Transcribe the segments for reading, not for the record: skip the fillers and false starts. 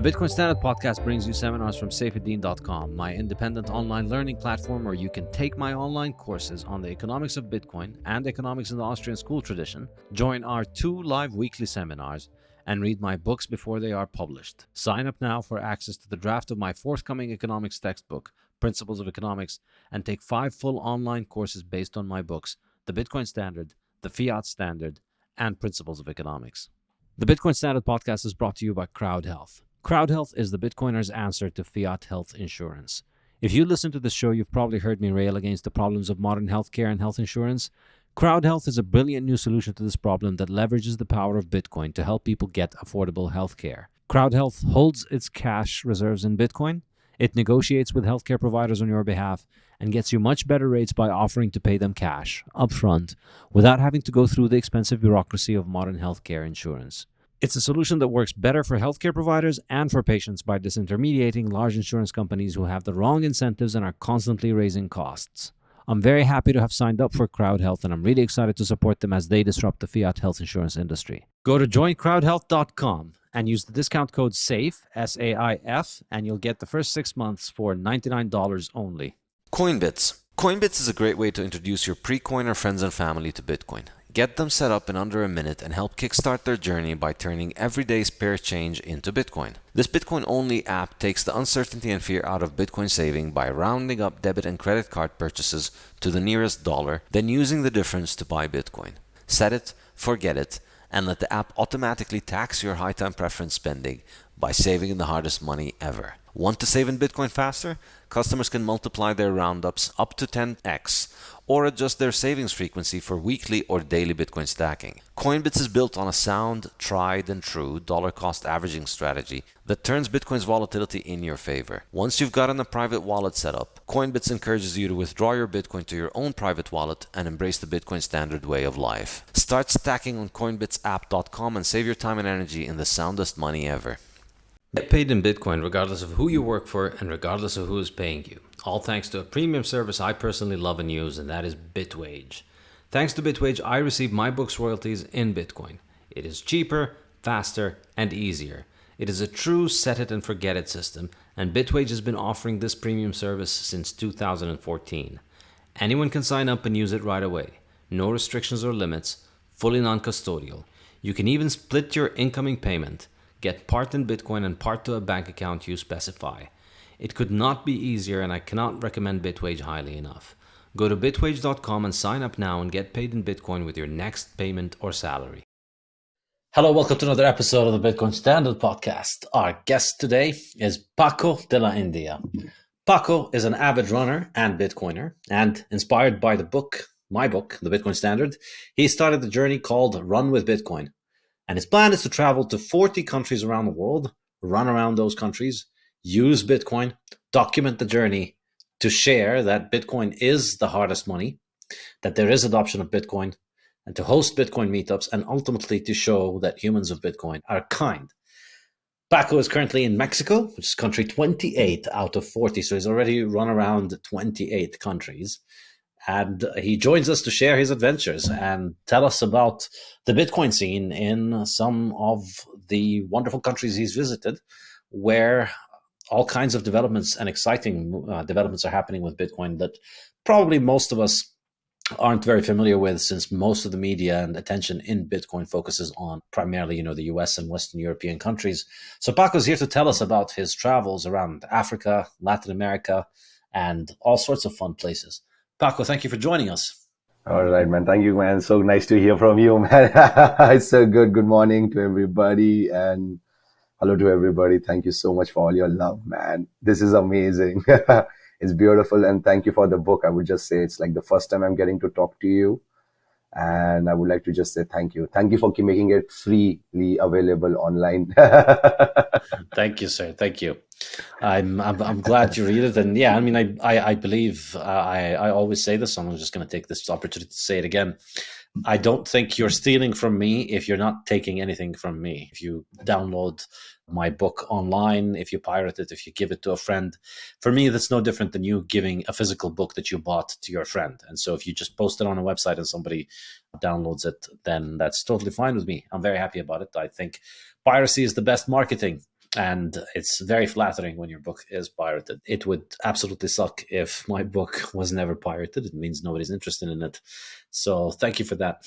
The Bitcoin Standard podcast brings you seminars from Saifedean.com, my independent online learning platform where you can take my online courses on the economics of Bitcoin and economics in the Austrian school tradition, join our 2 live weekly seminars, and read my books before they are published. Sign up now for access to the draft of my forthcoming economics textbook, Principles of Economics, and take 5 full online courses based on my books, The Bitcoin Standard, The Fiat Standard, and Principles of Economics. The Bitcoin Standard podcast is brought to you by Crowd Health. Crowd Health is the Bitcoiner's answer to fiat health insurance. If you listen to this show, you've probably heard me rail against the problems of modern healthcare and health insurance. Crowd Health is a brilliant new solution to this problem that leverages the power of Bitcoin to help people get affordable healthcare. Crowd Health holds its cash reserves in Bitcoin. It negotiates with healthcare providers on your behalf and gets you much better rates by offering to pay them cash, upfront, without having to go through the expensive bureaucracy of modern healthcare insurance. It's a solution that works better for healthcare providers and for patients by disintermediating large insurance companies who have the wrong incentives and are constantly raising costs. I'm very happy to have signed up for Crowd Health, and I'm really excited to support them as they disrupt the fiat health insurance industry. Go to joincrowdhealth.com and use the discount code SAIF, S-A-I-F, and you'll get the first 6 months for $99 only. Coinbits. Coinbits is a great way to introduce your pre-coiner friends and family to Bitcoin. Get them set up in under a minute and help kickstart their journey by turning everyday spare change into Bitcoin. This Bitcoin-only app takes the uncertainty and fear out of Bitcoin saving by rounding up debit and credit card purchases to the nearest dollar, then using the difference to buy Bitcoin. Set it, forget it, and let the app automatically tax your high-time preference spending by saving the hardest money ever. Want to save in Bitcoin faster? Customers can multiply their roundups up to 10x or adjust their savings frequency for weekly or daily Bitcoin stacking. Coinbits is built on a sound, tried and true dollar cost averaging strategy that turns Bitcoin's volatility in your favor. Once you've gotten a private wallet set up, Coinbits encourages you to withdraw your Bitcoin to your own private wallet and embrace the Bitcoin Standard way of life. Start stacking on coinbitsapp.com and save your time and energy in the soundest money ever. Get paid in Bitcoin regardless of who you work for and regardless of who is paying you. All thanks to a premium service I personally love and use, and that is Bitwage. Thanks to Bitwage, I receive my book's royalties in Bitcoin. It is cheaper, faster, and easier. It is a true set it and forget it system, and Bitwage has been offering this premium service since 2014. Anyone can sign up and use it right away. No restrictions or limits, fully non-custodial. You can even split your incoming payment. Get part in Bitcoin and part to a bank account you specify. It could not be easier, and I cannot recommend Bitwage highly enough. Go to bitwage.com and sign up now and get paid in Bitcoin with your next payment or salary. Hello, welcome to another episode of the Bitcoin Standard podcast. Our guest today is Paco de la India. Paco is an avid runner and Bitcoiner, and inspired by my book, The Bitcoin Standard, he started the journey called Run with Bitcoin. And his plan is to travel to 40 countries around the world, run around those countries, use Bitcoin, document the journey to share that Bitcoin is the hardest money, that there is adoption of Bitcoin, and to host Bitcoin meetups, and ultimately to show that humans of Bitcoin are kind. Paco is currently in Mexico, which is country 28 out of 40, so he's already run around 28 countries. And he joins us to share his adventures and tell us about the Bitcoin scene in some of the wonderful countries he's visited, where all kinds of developments and exciting developments are happening with Bitcoin that probably most of us aren't very familiar with, since most of the media and attention in Bitcoin focuses on primarily, the US and Western European countries. So Paco's here to tell us about his travels around Africa, Latin America, and all sorts of fun places. Paco, thank you for joining us. All right, man. Thank you, man. So nice to hear from you, man. It's so good. Good morning to everybody, and hello to everybody. Thank you so much for all your love, man. This is amazing. It's beautiful, and thank you for the book. I would just say it's like the first time I'm getting to talk to you, and I would like to just say thank you. Thank you for making it freely available online. Thank you, sir. Thank you. I'm glad you read it, and yeah, I believe I always say this, so I'm just going to take this opportunity to say it again. I don't think you're stealing from me if you're not taking anything from me. If you download my book online, if you pirate it, if you give it to a friend, for me, that's no different than you giving a physical book that you bought to your friend. And so if you just post it on a website and somebody downloads it, then that's totally fine with me. I'm very happy about it. I think piracy is the best marketing. And it's very flattering when your book is pirated. It would absolutely suck if my book was never pirated. It means nobody's interested in it. So thank you for that.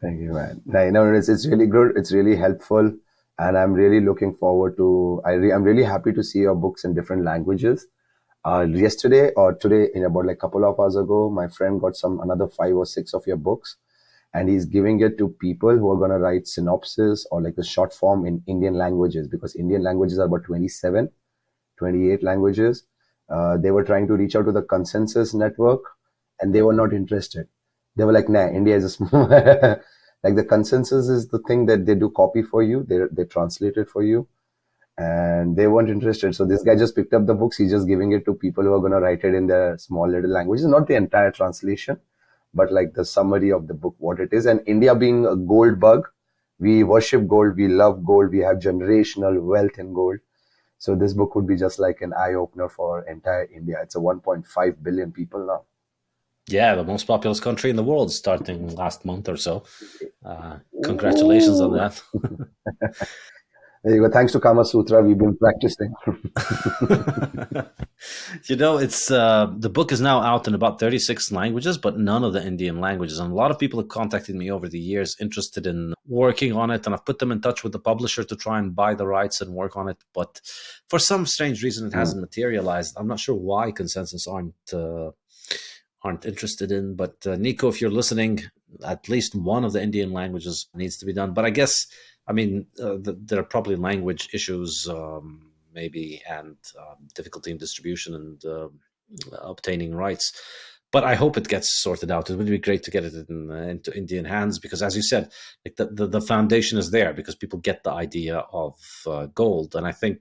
Thank you, man. No, it's really good. It's really helpful, and I'm really looking forward to. I'm really happy to see your books in different languages. Yesterday or today, in about like a couple of hours ago, my friend got some another 5 or 6 of your books, and he's giving it to people who are gonna write synopsis or like the short form in Indian languages, because Indian languages are about 27, 28 languages. They were trying to reach out to the consensus network, and they were not interested. They were like, nah, India is a small, like the consensus is the thing that they do copy for you. They translate it for you, and they weren't interested. So this guy just picked up the books. He's just giving it to people who are going to write it in their small little languages, not the entire translation, but like the summary of the book, what it is. And India being a gold bug, we worship gold. We love gold. We have generational wealth in gold. So this book would be just like an eye opener for entire India. It's a 1.5 billion people now. Yeah, the most populous country in the world starting last month or so. Congratulations on that. There you go. Thanks to Kama Sutra, we've been practicing. It's the book is now out in about 36 languages, but none of the Indian languages. And a lot of people have contacted me over the years interested in working on it, and I've put them in touch with the publisher to try and buy the rights and work on it. But for some strange reason, it hasn't materialized. I'm not sure why Consensus aren't interested in. But Nico, if you're listening, at least one of the Indian languages needs to be done. But I guess, there are probably language issues, maybe, and difficulty in distribution and obtaining rights. But I hope it gets sorted out. It would be great to get it into Indian hands, because, as you said, like the foundation is there because people get the idea of gold, and I think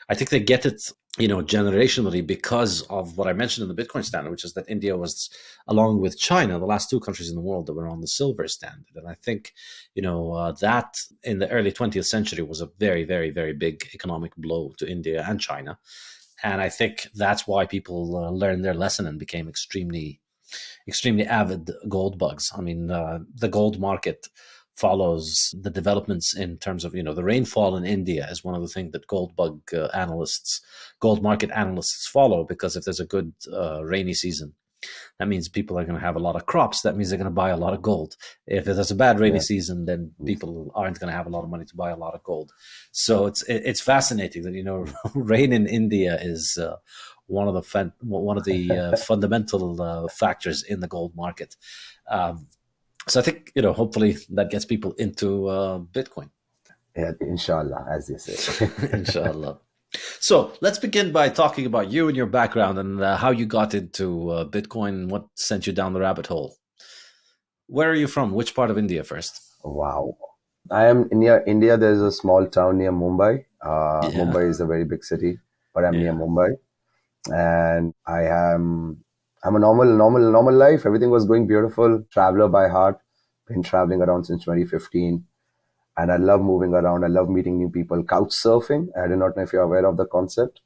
they get it, generationally, because of what I mentioned in the Bitcoin standard, which is that India was, along with China, the last two countries in the world that were on the silver standard. And I think, that in the early 20th century was a very, very, very big economic blow to India and China. And I think that's why people learned their lesson and became extremely, extremely avid gold bugs. I mean, the gold market follows the developments in terms of, the rainfall in India is one of the things that gold market analysts follow, because if there's a good rainy season, that means people are going to have a lot of crops. That means they're going to buy a lot of gold. If there's a bad rainy season, then people aren't going to have a lot of money to buy a lot of gold. So it's fascinating that, rain in India is one of the fundamental factors in the gold market. So I think, hopefully that gets people into Bitcoin. Yeah, inshallah, as they say. Inshallah. So let's begin by talking about you and your background and how you got into Bitcoin, what sent you down the rabbit hole. Where are you from? Which part of India first? Wow. I am near India. There's a small town near Mumbai. Mumbai is a very big city, but I'm near Mumbai. And I'm a normal life. Everything was going beautiful. Traveler by heart. Been traveling around since 2015. And I love moving around. I love meeting new people. Couch surfing. I do not know if you're aware of the concept.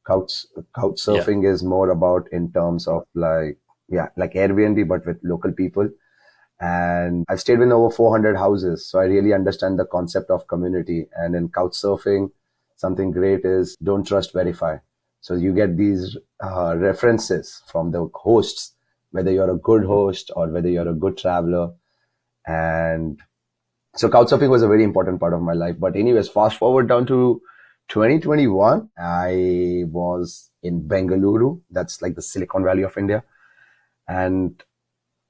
Couch surfing is more about in terms of like Airbnb, but with local people. And I've stayed in over 400 houses. So I really understand the concept of community. And in couch surfing, something great is don't trust, verify. So you get these references from the hosts, whether you're a good host or whether you're a good traveler. And so couchsurfing was a very important part of my life. But anyways, fast forward down to 2021, I was in Bengaluru. That's like the Silicon Valley of India. And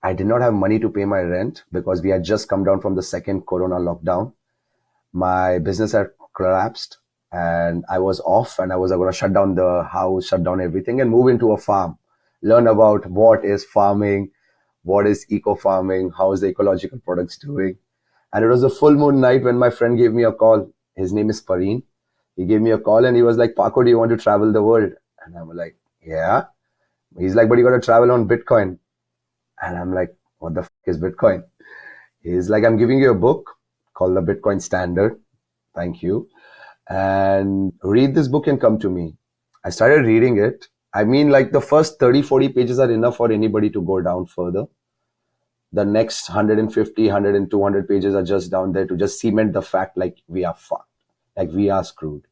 I did not have money to pay my rent because we had just come down from the second Corona lockdown. My business had collapsed and I was off, and I was going to shut down the house, shut down everything and move into a farm, learn about what is farming, what is eco farming, how is the ecological products doing. And it was a full moon night when my friend gave me a call. His name is Pareen. He gave me a call and he was like, Paco, do you want to travel the world? And I'm like, yeah. He's like, but you got to travel on Bitcoin. And I'm like, what the is Bitcoin? He's like, I'm giving you a book called the Bitcoin Standard. Thank you. And read this book and come to me. I started reading it. I mean, like the first 30, 40 pages are enough for anybody to go down further. The next 150, 100 and 200 pages are just down there to just cement the fact like we are fucked. like we are screwed.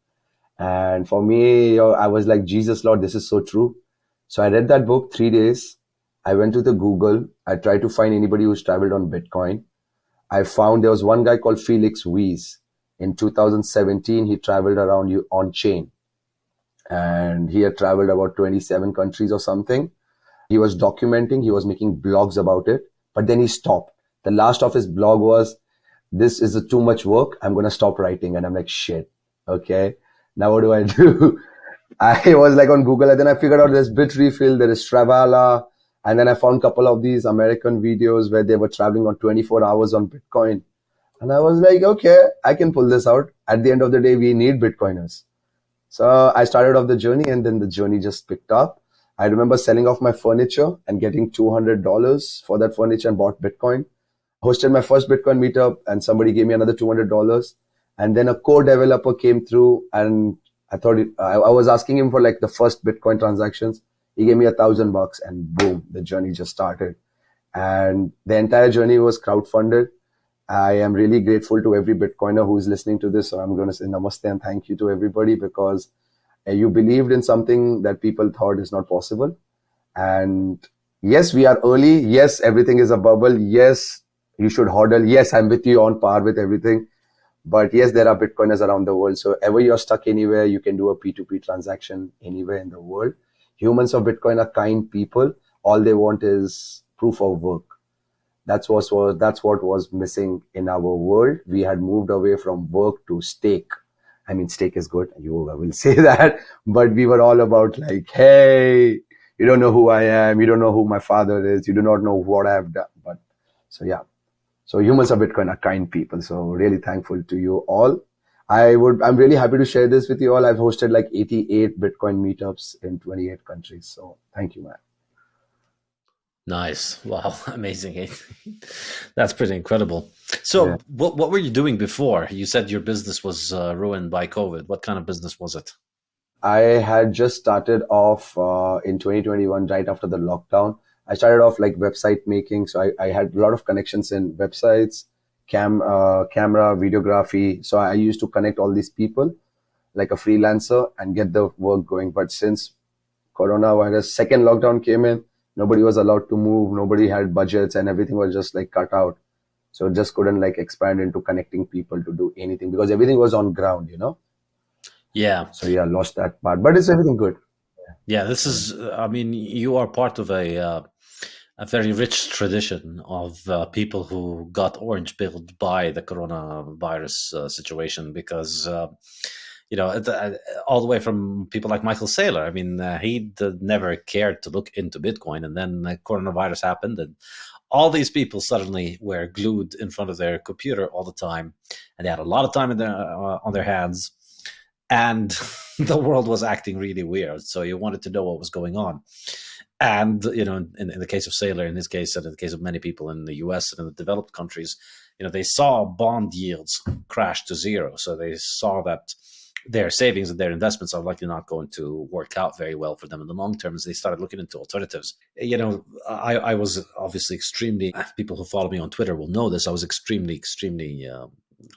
And for me, I was like, Jesus Lord, this is so true. So I read that book 3 days. I went to the Google. I tried to find anybody who's traveled on Bitcoin. I found there was one guy called Felix Weiss. In 2017, he traveled around you on chain, and he had traveled about 27 countries or something. He was documenting, he was making blogs about it, but then he stopped. The last of his blog was, this is too much work. I'm going to stop writing. And I'm like, shit. Okay. Now what do I do? I was like on Google, and then I figured out there's Bitrefill, there is Travala. And then I found a couple of these American videos where they were traveling on 24 hours on Bitcoin. And I was like, okay, I can pull this out. At the end of the day, we need Bitcoiners. So I started off the journey, and then the journey just picked up. I remember selling off my furniture and getting $200 for that furniture and bought Bitcoin. Hosted my first Bitcoin meetup, and somebody gave me another $200. And then a co-developer came through, and I was asking him for like the first Bitcoin transactions. He gave me $1,000, and boom, the journey just started. And the entire journey was crowdfunded. I am really grateful to every Bitcoiner who is listening to this. So I'm going to say namaste and thank you to everybody, because you believed in something that people thought is not possible. And yes, we are early. Yes, everything is a bubble. Yes, you should hodl. Yes, I'm with you on par with everything. But yes, there are Bitcoiners around the world. So ever you're stuck anywhere, you can do a P2P transaction anywhere in the world. Humans of Bitcoin are kind people. All they want is proof of work. That's what was missing in our world. We had moved away from work to stake. I mean, stake is good. You will say that. But we were all about like, hey, you don't know who I am. You don't know who my father is. You do not know what I've done. But so, yeah. So humans of Bitcoin are kind people. So really thankful to you all. I'm really happy to share this with you all. I've hosted like 88 Bitcoin meetups in 28 countries. So thank you, man. Nice. Wow. Amazing. That's pretty incredible. So Yeah. what were you doing before? You said your business was ruined by COVID. What kind of business was it? I had just started off in 2021, right after the lockdown. I started off like website making. So I had a lot of connections in websites, camera, videography. So I used to connect all these people like a freelancer and get the work going. But since coronavirus second lockdown came in, nobody was allowed to move. Nobody had budgets, and everything was just like cut out. So just couldn't like expand into connecting people to do anything because everything was on ground, Yeah. So yeah, lost that part, but it's everything good. Yeah. This is, I mean, you are part of a very rich tradition of people who got orange pilled by the coronavirus situation because, all the way from people like Michael Saylor. I mean, he never cared to look into Bitcoin, and then the coronavirus happened, and all these people suddenly were glued in front of their computer all the time, and they had a lot of time on their hands, and the world was acting really weird. So you wanted to know what was going on. And, in the case of Saylor, in his case, and in the case of many people in the US and in the developed countries, they saw bond yields crash to zero. So they saw that their savings and their investments are likely not going to work out very well for them in the long term as they started looking into alternatives. I was obviously people who follow me on Twitter will know this. I was extremely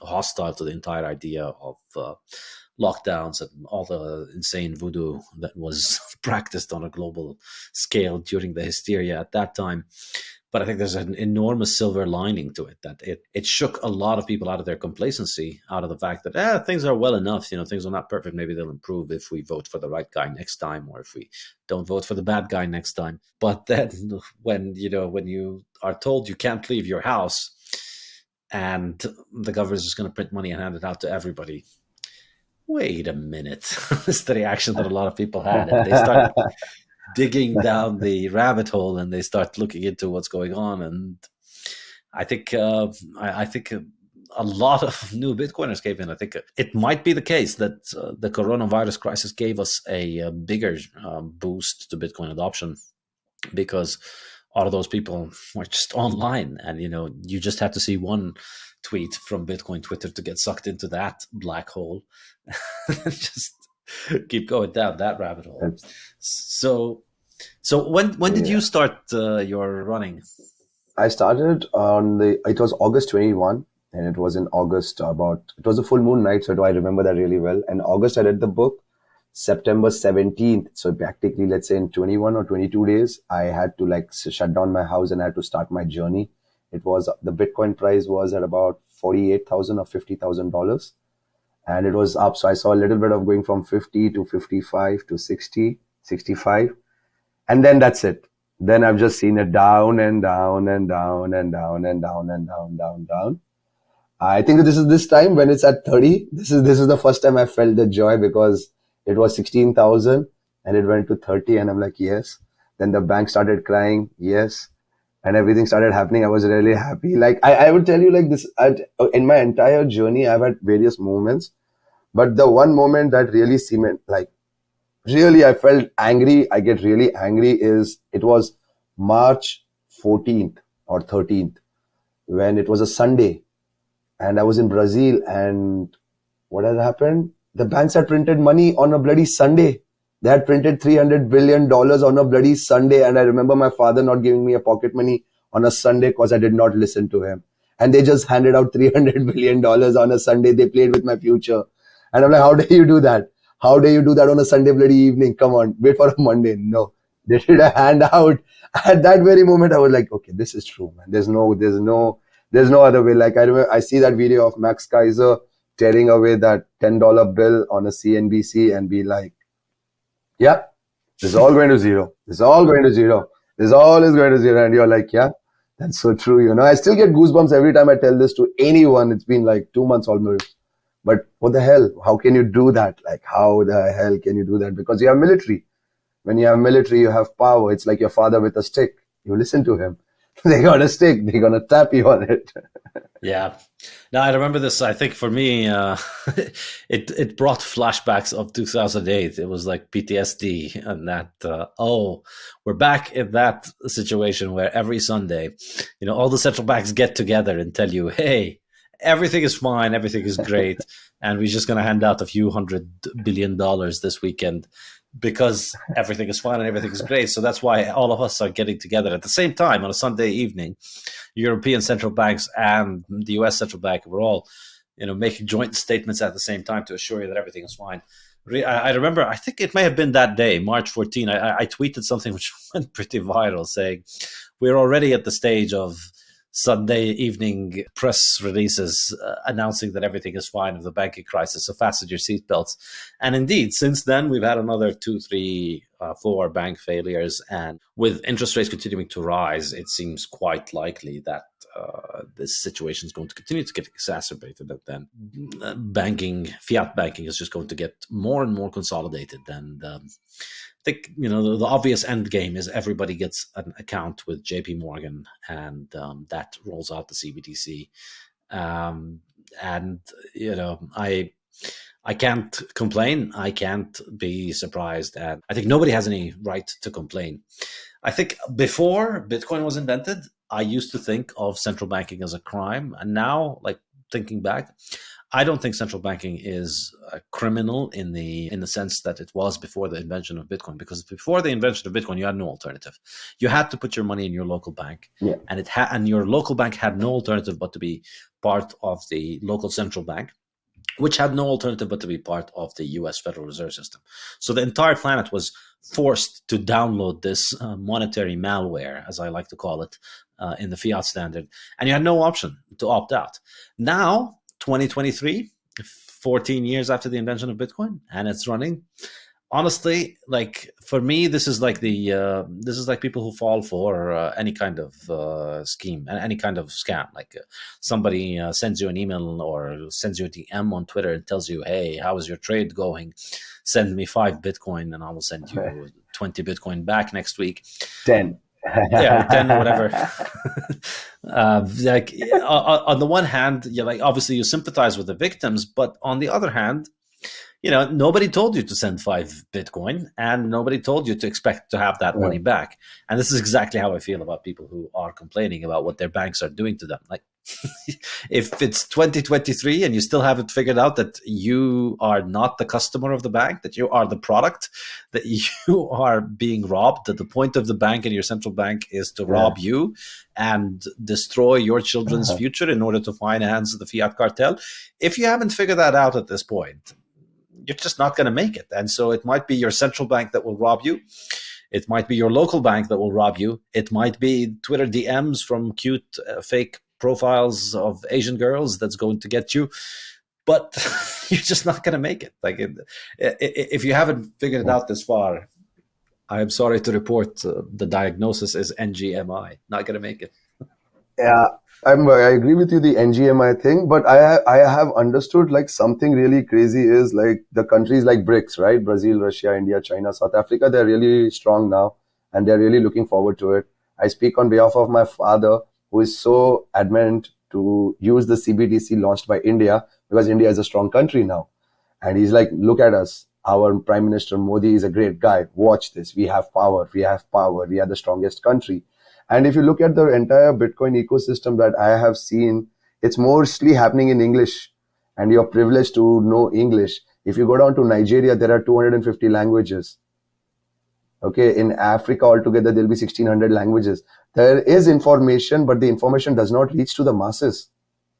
hostile to the entire idea of lockdowns and all the insane voodoo that was practiced on a global scale during the hysteria at that time. But I think there's an enormous silver lining to it, that it shook a lot of people out of their complacency, out of the fact that things are well enough, things are not perfect. Maybe they'll improve if we vote for the right guy next time, or if we don't vote for the bad guy next time. But then when you are told you can't leave your house and the government is going to print money and hand it out to everybody, wait a minute. It's the reaction that a lot of people had. And they start digging down the rabbit hole and they start looking into what's going on. And I think I think a lot of new Bitcoiners came in. I think it might be the case that the coronavirus crisis gave us a bigger boost to Bitcoin adoption, because all of those people were just online, and you just had to see one tweet from Bitcoin Twitter to get sucked into that black hole and just keep going down that rabbit hole. So when did you start your running? I started it was August 21. and it was in August. It was a full moon night, so I remember that really well. And August, I read the book. September 17th, so practically, let's say in 21 or 22 days, I had to like shut down my house and I had to start my journey. It was the Bitcoin price was at about 48,000 or $50,000, and it was up. So I saw a little bit of going from 50 to 55 to 60, 65, and then that's it. Then I've just seen it down and down and down and down and down and down, down, down. I think this is this time when it's at 30. This is the first time I felt the joy, because it was 16,000 and it went to 30, and I'm like, yes. Then the bank started crying, yes, and everything started happening. I was really happy. Like I would tell you like this, in my entire journey, I've had various moments, but the one moment that really really I felt angry, I get really angry, it was March 14th or 13th, when it was a Sunday and I was in Brazil, and what had happened? The banks had printed money on a bloody Sunday. They had printed $300 billion on a bloody Sunday. And I remember my father not giving me a pocket money on a Sunday because I did not listen to him. And they just handed out $300 billion on a Sunday. They played with my future. And I'm like, how dare you do that? How dare you do that on a Sunday bloody evening? Come on, wait for a Monday. No, they did a handout. At that very moment, I was like, okay, this is true, man. There's no other way. Like I remember, I see that video of Max Kaiser tearing away that $10 bill on a CNBC and be like, yeah, this is all going to zero. This is all going to zero. This all is going to zero. And you're like, yeah, that's so true. You know, I still get goosebumps every time I tell this to anyone. It's been like 2 months almost. But what the hell? How can you do that? Like, how the hell can you do that? Because you have military. When you have military, you have power. It's like your father with a stick. You listen to him. They got a stick. They're going to tap you on it. Yeah. Now I remember this. I think for me, it brought flashbacks of 2008. It was like PTSD, and that we're back in that situation where every Sunday, all the central banks get together and tell you, hey, everything is fine, everything is great, and we're just going to hand out a few $100 billion this weekend because everything is fine and everything is great. So that's why all of us are getting together at the same time on a Sunday evening. European central banks and the US central bank were all, making joint statements at the same time to assure you that everything is fine. I remember, I think it may have been that day, March 14, I tweeted something which went pretty viral saying, we're already at the stage of Sunday evening press releases announcing that everything is fine of the banking crisis, so fasten your seatbelts. And indeed, since then, we've had another 2, 3, 4 bank failures. And with interest rates continuing to rise, it seems quite likely that this situation is going to continue to get exacerbated. And then fiat banking is just going to get more and more consolidated. And I think, the obvious end game is everybody gets an account with JP Morgan, and that rolls out the CBDC. I can't complain. I can't be surprised. And I think nobody has any right to complain. I think before Bitcoin was invented, I used to think of central banking as a crime. And now, like thinking back, I don't think central banking is a criminal in the sense that it was before the invention of Bitcoin. Because before the invention of Bitcoin, you had no alternative. You had to put your money in your local bank, Yeah. and your local bank had no alternative but to be part of the local central bank, which had no alternative but to be part of the US Federal Reserve System. So the entire planet was forced to download this monetary malware, as I like to call it, in the Fiat Standard, and you had no option to opt out. Now, 2023, 14 years after the invention of Bitcoin, and it's running. Honestly, like for me, this is like people who fall for any kind of scheme, any kind of scam. Like somebody sends you an email or sends you a DM on Twitter and tells you, "Hey, how is your trade going? Send me 5 Bitcoin, and I will send you 20 Bitcoin back next week." 10. Yeah, 10 or whatever. On the one hand, obviously you sympathize with the victims, but on the other hand, nobody told you to send 5 Bitcoin, and nobody told you to expect to have that money back. And this is exactly how I feel about people who are complaining about what their banks are doing to them. Like, If it's 2023 and you still haven't figured out that you are not the customer of the bank, that you are the product, that you are being robbed, that the point of the bank and your central bank is to rob you and destroy your children's future in order to finance the fiat cartel. If you haven't figured that out at this point, you're just not going to make it. And so it might be your central bank that will rob you. It might be your local bank that will rob you. It might be Twitter DMs from cute fake profiles of Asian girls that's going to get you. But you're just not going to make it. Like, if you haven't figured it out this far, I am sorry to report the diagnosis is NGMI. Not going to make it. Yeah, I agree with you, the NGMI thing, but I have understood like something really crazy is like the countries like BRICS, right? Brazil, Russia, India, China, South Africa, they're really strong now and they're really looking forward to it. I speak on behalf of my father, who is so adamant to use the CBDC launched by India because India is a strong country now. And he's like, look at us. Our Prime Minister Modi is a great guy. Watch this. We have power. We have power. We are the strongest country. And if you look at the entire Bitcoin ecosystem that I have seen, it's mostly happening in English. And you're privileged to know English. If you go down to Nigeria, there are 250 languages. Okay, in Africa altogether, there'll be 1600 languages. There is information, but the information does not reach to the masses.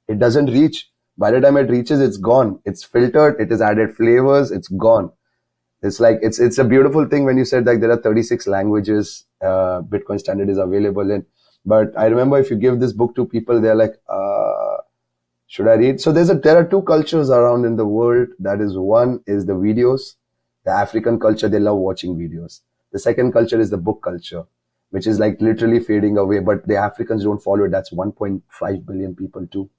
It doesn't reach. By the time it reaches, it's gone. It's filtered. It has added flavors. It's gone. It's like, it's a beautiful thing when you said like there are 36 languages Bitcoin Standard is available in. But I remember if you give this book to people, they're like, should I read? So there are two cultures around in the world. That is, one is the videos. The African culture, they love watching videos. The second culture is the book culture, which is like literally fading away. But the Africans don't follow it. That's 1.5 billion people too.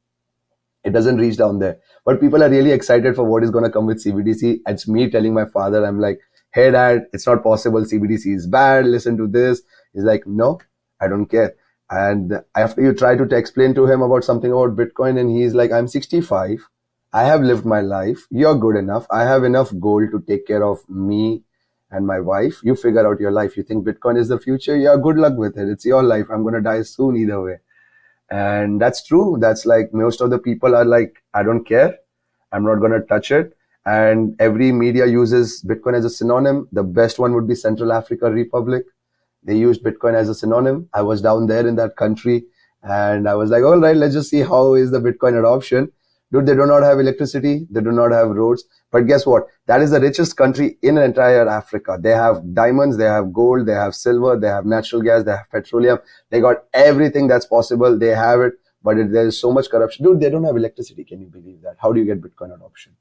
It doesn't reach down there. But people are really excited for what is going to come with CBDC. It's me telling my father, I'm like, hey dad, it's not possible. CBDC is bad. Listen to this. He's like, no, I don't care. And after you try to explain to him about something about Bitcoin, and he's like, I'm 65. I have lived my life. You're good enough. I have enough gold to take care of me and my wife. You figure out your life. You think Bitcoin is the future? Yeah, good luck with it. It's your life. I'm going to die soon either way. And that's true. That's like most of the people are like, I don't care. I'm not going to touch it. And every media uses Bitcoin as a synonym. The best one would be Central African Republic. They used Bitcoin as a synonym. I was down there in that country and I was like, all right, let's just see how is the Bitcoin adoption. Dude, they do not have electricity. They do not have roads. But guess what? That is the richest country in entire Africa. They have diamonds, they have gold, they have silver, they have natural gas, they have petroleum. They got everything that's possible. They have it, but there is so much corruption. Dude, they don't have electricity. Can you believe that? How do you get Bitcoin adoption?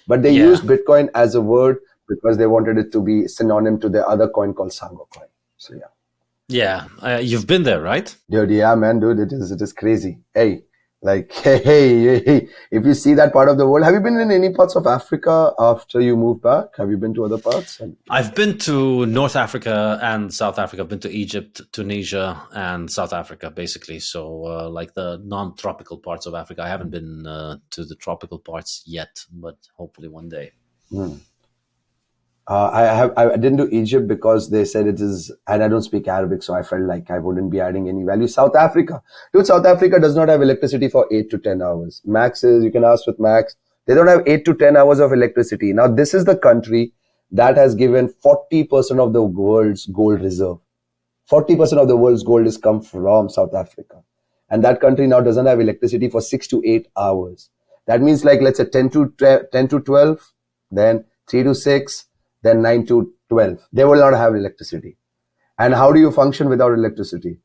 But they used Bitcoin as a word because they wanted it to be synonym to the other coin called Sango coin. So yeah. Yeah, you've been there, right? Dude, yeah, man, dude, it is crazy. Hey. Like, hey, if you see that part of the world, have you been in any parts of Africa after you moved back? Have you been to other parts? I've been to North Africa and South Africa. I've been to Egypt, Tunisia, and South Africa, basically. So, like the non-tropical parts of Africa. I haven't been to the tropical parts yet, but hopefully one day. I didn't do Egypt because they said it is, and I don't speak Arabic, so I felt like I wouldn't be adding any value. South Africa. Dude, South Africa does not have electricity for 8 to 10 hours. Max is, you can ask with Max, they don't have 8 to 10 hours of electricity. Now, this is the country that has given 40% of the world's gold reserve. 40% of the world's gold has come from South Africa. And that country now doesn't have electricity for 6 to 8 hours. That means like, let's say 10 to 12, then 3 to 6, then 9 to 12. They will not have electricity. And how do you function without electricity?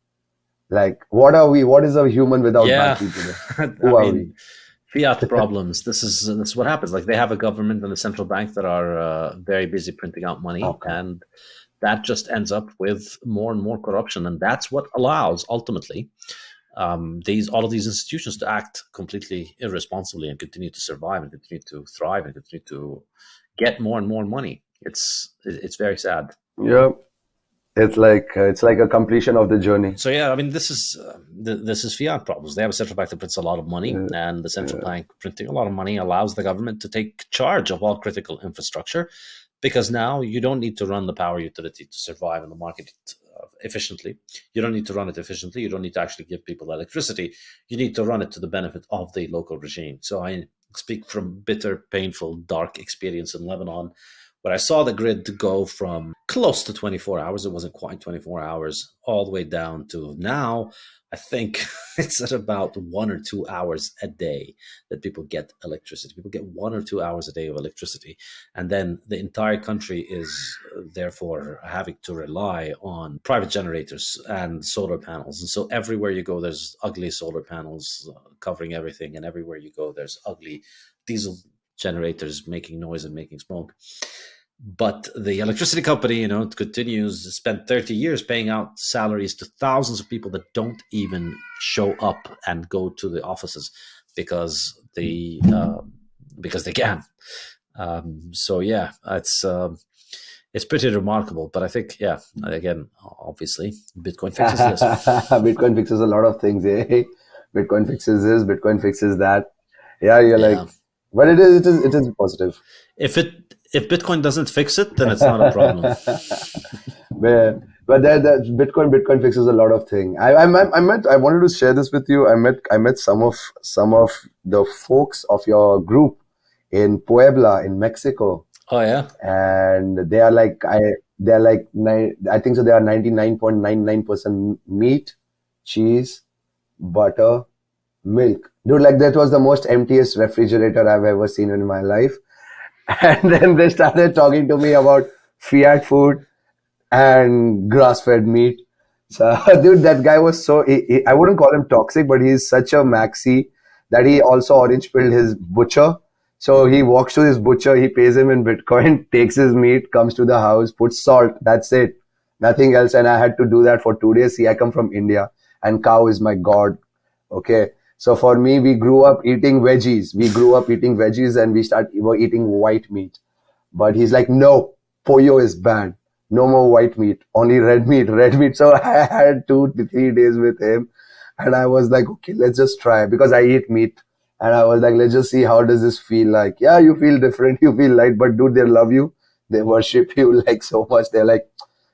Like, what are we? What is a human without battery today? Who are we? Fiat problems. This is what happens. Like, they have a government and a central bank that are very busy printing out money. Okay. And that just ends up with more and more corruption. And that's what allows, ultimately, all of these institutions to act completely irresponsibly and continue to survive and continue to thrive and continue to get more and more money. It's very sad. Yeah, it's like a completion of the journey. So yeah, I mean, this is fiat problems. They have a central bank that prints a lot of money, and the central bank printing a lot of money allows the government to take charge of all critical infrastructure, because now you don't need to run the power utility to survive in the market efficiently. You don't need to run it efficiently. You don't need to actually give people electricity. You need to run it to the benefit of the local regime. So I speak from bitter, painful, dark experience in Lebanon, where I saw the grid go from close to 24 hours. It wasn't quite 24 hours, all the way down to now. I think it's at about 1 or 2 hours a day that people get electricity. People get 1 or 2 hours a day of electricity. And then the entire country is therefore having to rely on private generators and solar panels. And so everywhere you go, there's ugly solar panels covering everything. And everywhere you go, there's ugly diesel generators making noise and making smoke. But the electricity company, continues to spend 30 years paying out salaries to thousands of people that don't even show up and go to the offices because they can. So yeah, it's pretty remarkable. But I think, yeah, again, obviously, Bitcoin fixes this. Bitcoin fixes a lot of things, eh? Bitcoin fixes this, Bitcoin fixes that. Yeah, you're like, but it is positive. If Bitcoin doesn't fix it, then it's not a problem. But that Bitcoin fixes a lot of things. I wanted to share this with you. I met some of the folks of your group in Puebla in Mexico. Oh yeah, and they are like I think so. They are 99.99% meat, cheese, butter, milk. Dude, like that was the most emptiest refrigerator I've ever seen in my life. And then they started talking to me about Fiat food and grass-fed meat. So, dude, that guy was I wouldn't call him toxic, but he's such a maxi that he also orange-pilled his butcher. So he walks to his butcher, he pays him in Bitcoin, takes his meat, comes to the house, puts salt. That's it. Nothing else. And I had to do that for 2 days. See, I come from India and cow is my god. Okay. So for me, we grew up eating veggies. And we were eating white meat. But he's like, no, pollo is bad. No more white meat, only red meat. So I had 2 to 3 days with him. And I was like, okay, let's just try because I eat meat. And I was like, let's just see how does this feel like. Yeah, you feel different, you feel light, but dude, they love you. They worship you like so much. They're like,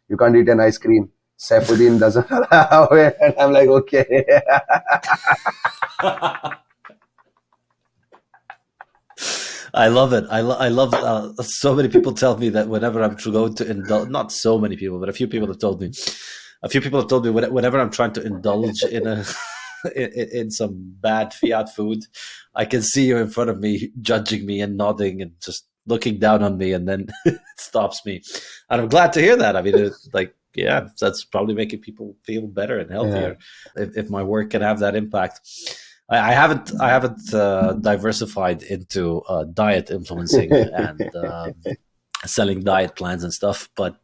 you can't eat an ice cream. Saifedean doesn't allow it. And I'm like, okay. I love it. I love so many people tell me that whenever I'm going to indulge, not so many people, but a few people have told me whenever I'm trying to indulge in in some bad Fiat food, I can see you in front of me judging me and nodding and just looking down on me, and then it stops me. And I'm glad to hear that. I mean, that's probably making people feel better and healthier. Yeah. If my work can have that impact. I haven't diversified into diet influencing and selling diet plans and stuff, but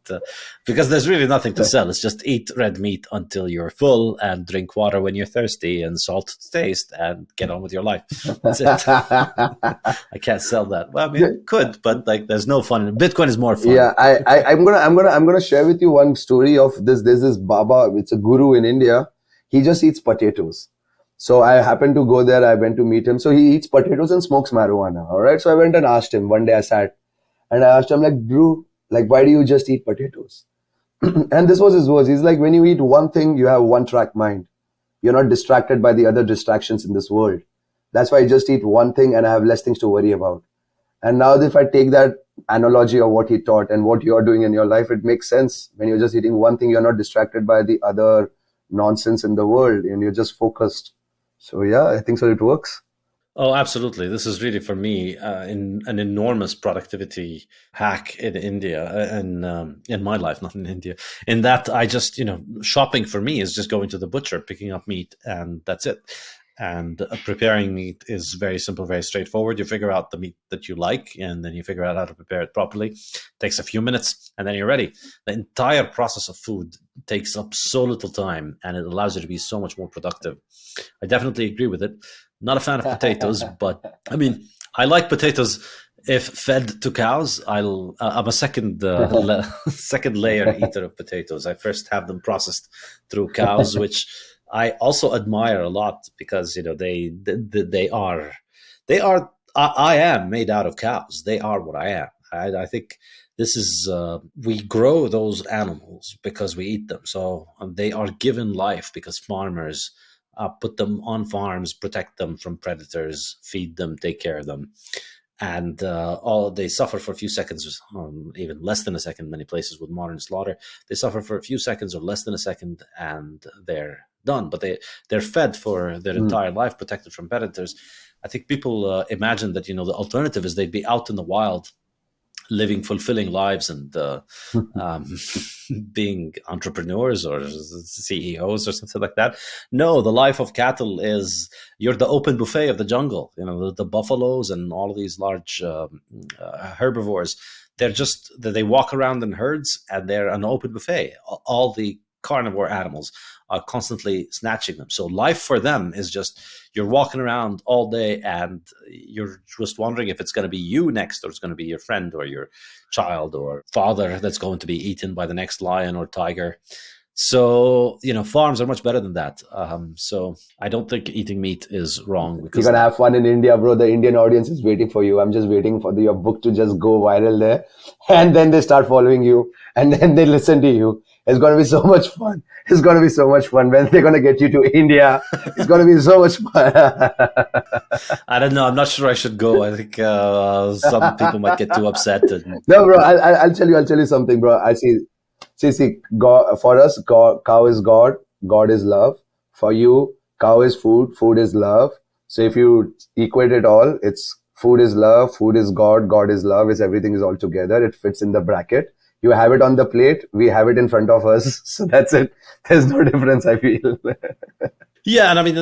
because there's really nothing to sell. It's just eat red meat until you're full and drink water when you're thirsty and salt to taste and get on with your life. That's it. I can't sell that. Well, I mean, I could, but like, there's no fun. Bitcoin is more fun. Yeah, I'm gonna share with you one story of this. There's this Baba. It's a guru in India. He just eats potatoes. So I happened to go there. I went to meet him. So he eats potatoes and smokes marijuana. All right. So I went and asked him. One day I sat and I asked him, like, Drew, like, why do you just eat potatoes? And this was his words. He's like, when you eat one thing, you have one track mind. You're not distracted by the other distractions in this world. That's why I just eat one thing and I have less things to worry about. And now if I take that analogy of what he taught and what you're doing in your life, it makes sense. When you're just eating one thing, you're not distracted by the other nonsense in the world and you're just focused. So yeah, I think so. It works. Oh, absolutely. This is really, for me, an enormous productivity hack in India and in my life, not in India. In that I just, shopping for me is just going to the butcher, picking up meat, and that's it. And preparing meat is very simple, very straightforward. You figure out the meat that you like, and then you figure out how to prepare it properly. It takes a few minutes, and then you're ready. The entire process of food takes up so little time, and it allows you to be so much more productive. I definitely agree with it. Not a fan of potatoes, but I mean, I like potatoes if fed to cows. I'm a second layer eater of potatoes. I first have them processed through cows, which I also admire a lot because they are. I am made out of cows. They are what I am. I think This is we grow those animals because we eat them. So they are given life because farmers put them on farms, protect them from predators, feed them, take care of them, and all they suffer for a few seconds, even less than a second. Many places with modern slaughter, they suffer for a few seconds or less than a second, and they're done. But they're fed for their entire life, protected from predators. I think people imagine that the alternative is they'd be out in the wild, living fulfilling lives and um, being entrepreneurs or CEOs or something like that. No, the life of cattle is you're the open buffet of the jungle. The buffaloes and all of these large herbivores. They walk around in herds and they're an open buffet. All the carnivore animals are constantly snatching them. So life for them is just you're walking around all day and you're just wondering if it's going to be you next, or it's going to be your friend or your child or father that's going to be eaten by the next lion or tiger. So, farms are much better than that. So I don't think eating meat is wrong. You're going to have fun in India, bro. The Indian audience is waiting for you. I'm just waiting for your book to just go viral there. And then they start following you and then they listen to you. It's going to be so much fun. It's going to be so much fun when they're going to get you to India. It's going to be so much fun. I don't know. I'm not sure I should go. I think some people might get too upset. No, bro. I'll tell you something, bro. See, God, for us, cow is God. God is love. For you, cow is food. Food is love. So if you equate it all, it's food is love. Food is God. God is love. Everything is all together. It fits in the bracket. You have it on the plate. We have it in front of us. So that's it. There's no difference, I feel. Yeah, and I mean,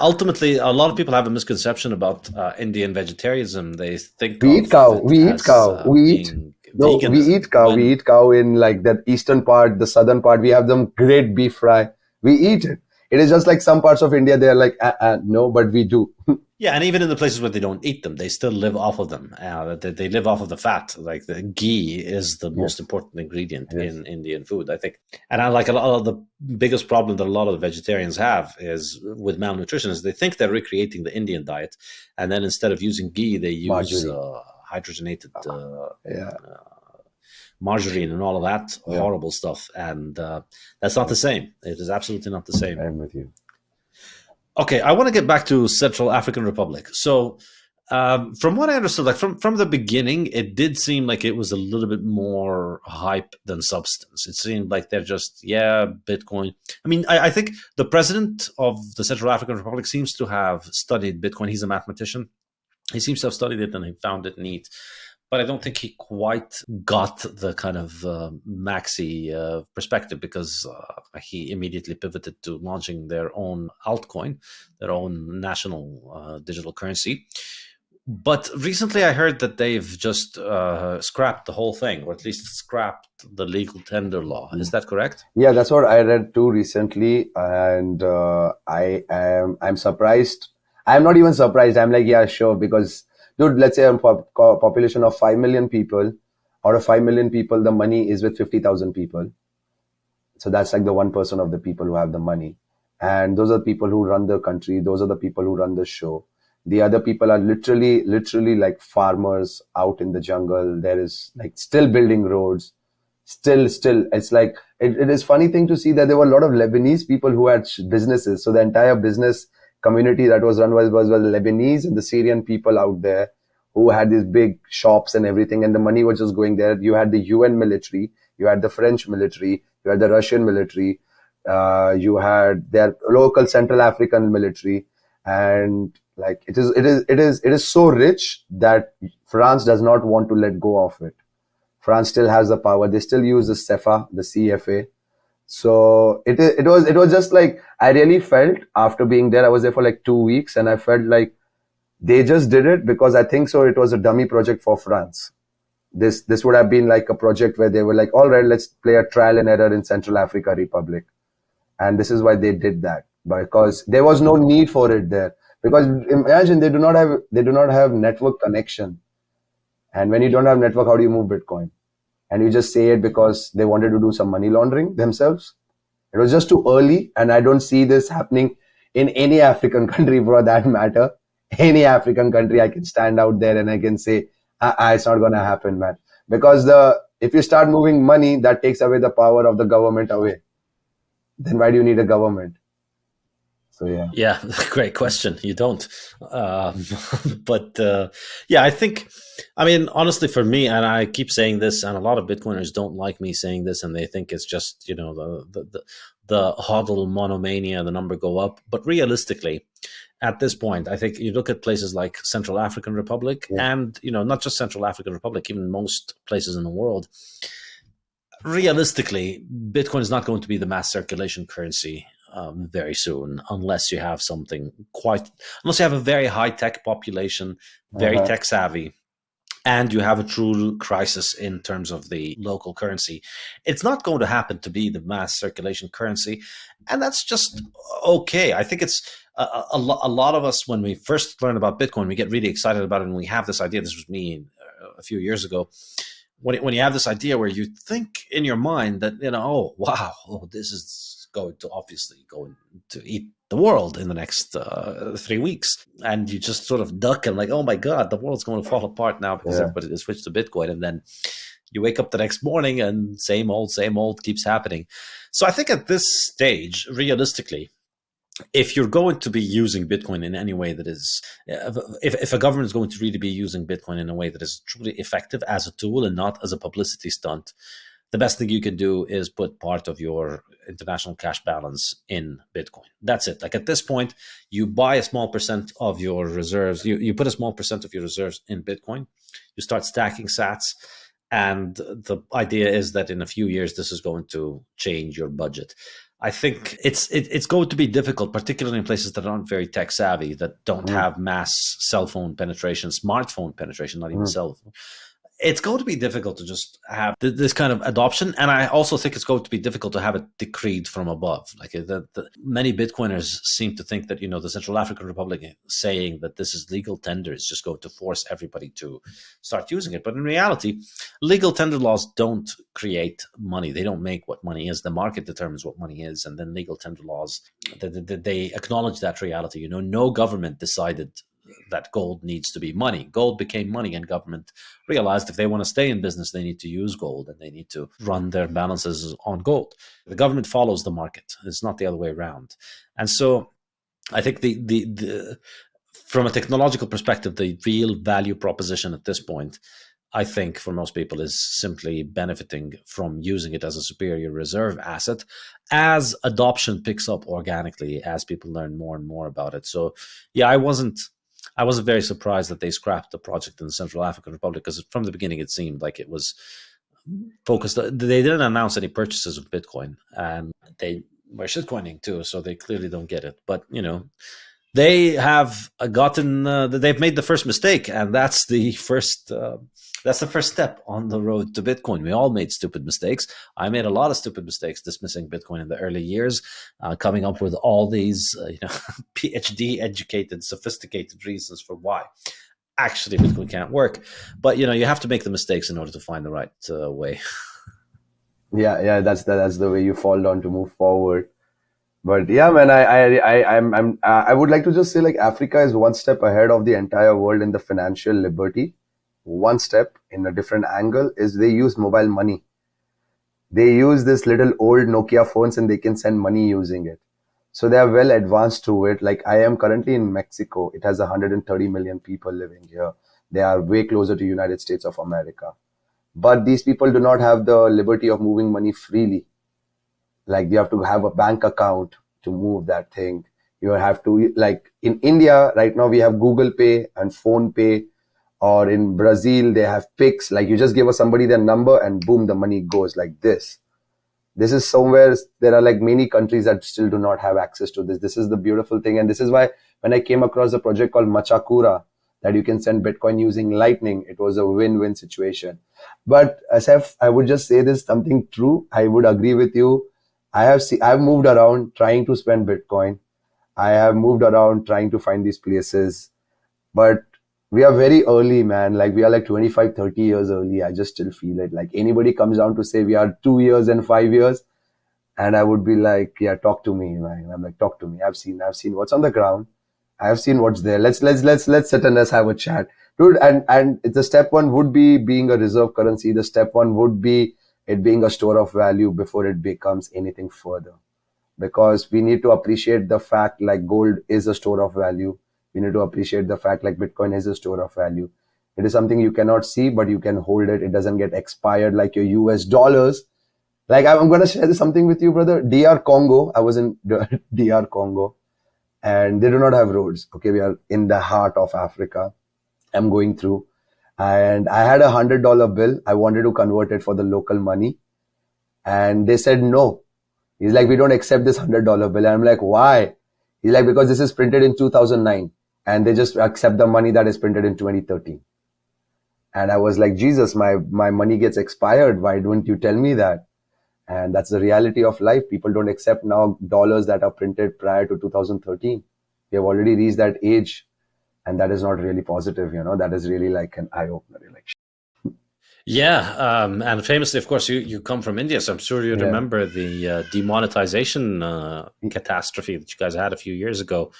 ultimately, a lot of people have a misconception about Indian vegetarianism. They think we eat cow. We eat cow. We eat cow. We eat cow in like that eastern part, the southern part. We have them great beef fry. We eat it. It is just like some parts of India, they're like, no, but we do. Yeah, and even in the places where they don't eat them, they still live off of them. They live off of the fat. Like the ghee is the most important ingredient in Indian food, I think. And I like a lot of the biggest problem that a lot of the vegetarians have is with malnutrition is they think they're recreating the Indian diet. And then instead of using ghee, they use hydrogenated margarine and all of that horrible stuff. And that's not the same. It is absolutely not the same. I'm with you. Okay, I want to get back to Central African Republic. So, from what I understood, like from the beginning, it did seem like it was a little bit more hype than substance. It seemed like they're just, Bitcoin. I mean, I think the president of the Central African Republic seems to have studied Bitcoin. He's a mathematician. He seems to have studied it and he found it neat. But I don't think he quite got the kind of maxi perspective because he immediately pivoted to launching their own altcoin, their own national digital currency. But recently I heard that they've just scrapped the whole thing, or at least scrapped the legal tender law. Is that correct? Yeah, that's what I read too recently. And I'm surprised. I'm not even surprised. I'm like, yeah, sure. Because, dude, let's say a population of 5 million people. Out of 5 million people, the money is with 50,000 people. So that's like the 1% of the people who have the money. And those are the people who run the country. Those are the people who run the show. The other people are literally like farmers out in the jungle. There is like still building roads. Still, it's like, it is funny thing to see that there were a lot of Lebanese people who had businesses. So the entire business community that was run was Lebanese and the Syrian people out there who had these big shops and everything. And the money was just going there. You had the UN military. You had the French military. You had the Russian military. You had their local Central African military. And like, it is so rich that France does not want to let go of it. France still has the power. They still use the CFA, the CFA. So it was just like, I really felt after being there, I was there for like 2 weeks and I felt like they just did it because I think so. It was a dummy project for France. This would have been like a project where they were like, all right, let's play a trial and error in Central Africa Republic. And this is why they did that, because there was no need for it there. Because imagine they do not have network connection. And when you don't have network, how do you move Bitcoin? And you just say it because they wanted to do some money laundering themselves. It was just too early. And I don't see this happening in any African country for that matter. Any African country, I can stand out there and I can say, it's not going to happen, man. Because If you start moving money, that takes away the power of the government away. Then why do you need a government? So yeah. Yeah, great question. You don't. Um, but yeah, I think, I mean, honestly, for me, and I keep saying this, and a lot of Bitcoiners don't like me saying this, and they think it's just, the hodl monomania, the number go up. But realistically, at this point, I think you look at places like Central African Republic Yeah. and, not just Central African Republic, even most places in the world. Realistically, Bitcoin is not going to be the mass circulation currency very soon, unless you have unless you have a very high tech population, very tech savvy, and you have a true crisis in terms of the local currency. It's not going to happen to be the mass circulation currency, and that's just okay. I think it's a lot of us, when we first learn about Bitcoin, we get really excited about it, and we have this idea. This was me a few years ago. When you have this idea where you think in your mind that, oh, wow, this is going to obviously going to eat the world in the next 3 weeks. And you just sort of duck and like, oh my God, the world's going to fall apart now because everybody has switched to Bitcoin. And then you wake up the next morning and same old keeps happening. So I think at this stage, realistically, if you're going to be using Bitcoin in any way that is, if a government is going to really be using Bitcoin in a way that is truly effective as a tool and not as a publicity stunt, the best thing you can do is put part of your international cash balance in Bitcoin. That's it. Like at this point, you buy a small percent of your reserves, you put a small percent of your reserves in Bitcoin, you start stacking sats. And the idea is that in a few years, this is going to change your budget. I think it's going to be difficult, particularly in places that aren't very tech savvy, that don't have mass cell phone penetration, smartphone penetration, not even cell phone. It's going to be difficult to just have this kind of adoption. And I also think it's going to be difficult to have it decreed from above. Like many Bitcoiners seem to think that, the Central African Republic saying that this is legal tender is just going to force everybody to start using it. But in reality, legal tender laws don't create money. They don't make what money is. The market determines what money is. And then legal tender laws, they acknowledge that reality. No government decided that gold needs to be money. Gold became money, and government realized if they want to stay in business, they need to use gold and they need to run their balances on gold. The government follows the market. It's not the other way around. And so I think the from a technological perspective, the real value proposition at this point, I think for most people, is simply benefiting from using it as a superior reserve asset as adoption picks up organically, as people learn more and more about it. So yeah, I wasn't very surprised that they scrapped the project in the Central African Republic, because from the beginning it seemed like it was focused. They didn't announce any purchases of Bitcoin, and they were shitcoining too, so they clearly don't get it. But they have they've made the first mistake, and that's the first step on the road to Bitcoin. We all made stupid mistakes. I made a lot of stupid mistakes dismissing Bitcoin in the early years, coming up with all these PhD educated, sophisticated reasons for why actually Bitcoin can't work. But you have to make the mistakes in order to find the right way. Yeah, that's the way you fall down to move forward. But yeah, man, I would like to just say, like, Africa is one step ahead of the entire world in the financial liberty. One step in a different angle is they use mobile money. They use this little old Nokia phones and they can send money using it. So they are well advanced to it. Like, I am currently in Mexico. It has 130 million people living here. They are way closer to United States of America. But these people do not have the liberty of moving money freely. Like, you have to have a bank account to move that thing. You have to, like in India right now, we have Google Pay and Phone Pay. Or in Brazil, they have Pix. Like, you just give somebody their number and boom, the money goes like this. This is somewhere, there are like many countries that still do not have access to this. This is the beautiful thing. And this is why when I came across a project called Machakura, that you can send Bitcoin using Lightning, it was a win-win situation. But Asaf, I would just say this, something true. I would agree with you. I've moved around trying to spend Bitcoin. I have moved around trying to find these places. But we are very early, man. Like, we are like 25, 30 years early. I just still feel it. Like, anybody comes down to say we are 2 years and 5 years, and I would be like, yeah, talk to me, man. I'm like, talk to me. I've seen what's on the ground. I've seen what's there. Let's sit and let's have a chat. Dude, and the step one would be being a reserve currency. The step one would be it being a store of value before it becomes anything further. Because we need to appreciate the fact like gold is a store of value. We need to appreciate the fact like Bitcoin is a store of value. It is something you cannot see, but you can hold it. It doesn't get expired like your US dollars. Like I'm going to share something with you, brother. DR Congo. I was in DR Congo and they do not have roads. Okay. We are in the heart of Africa. I'm going through and I had $100 bill. I wanted to convert it for the local money and they said no. He's like, we don't accept this $100 bill. And I'm like, why? He's like, because this is printed in 2009 and they just accept the money that is printed in 2013. And I was like, Jesus, my money gets expired. Why don't you tell me that? And that's the reality of life. People don't accept now dollars that are printed prior to 2013. We have already reached that age. And that is not really positive, that is really like an eye-opener. Like, Yeah, and famously, of course, you come from India, so I'm sure you'd yeah. remember the demonetization catastrophe that you guys had a few years ago.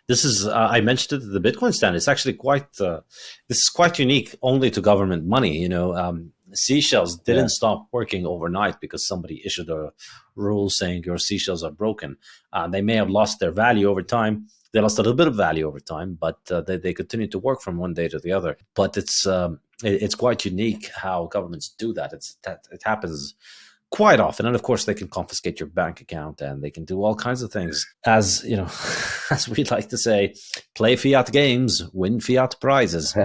This is, I mentioned it, the Bitcoin standard. It's actually this is quite unique only to government money. Seashells didn't stop working overnight because somebody issued a rule saying your seashells are broken. They may have lost their value over time. They lost a little bit of value over time, but they continue to work from one day to the other. But it's quite unique how governments do that. It happens quite often, and of course they can confiscate your bank account and they can do all kinds of things. As you know, as we like to say, play fiat games, win fiat prizes.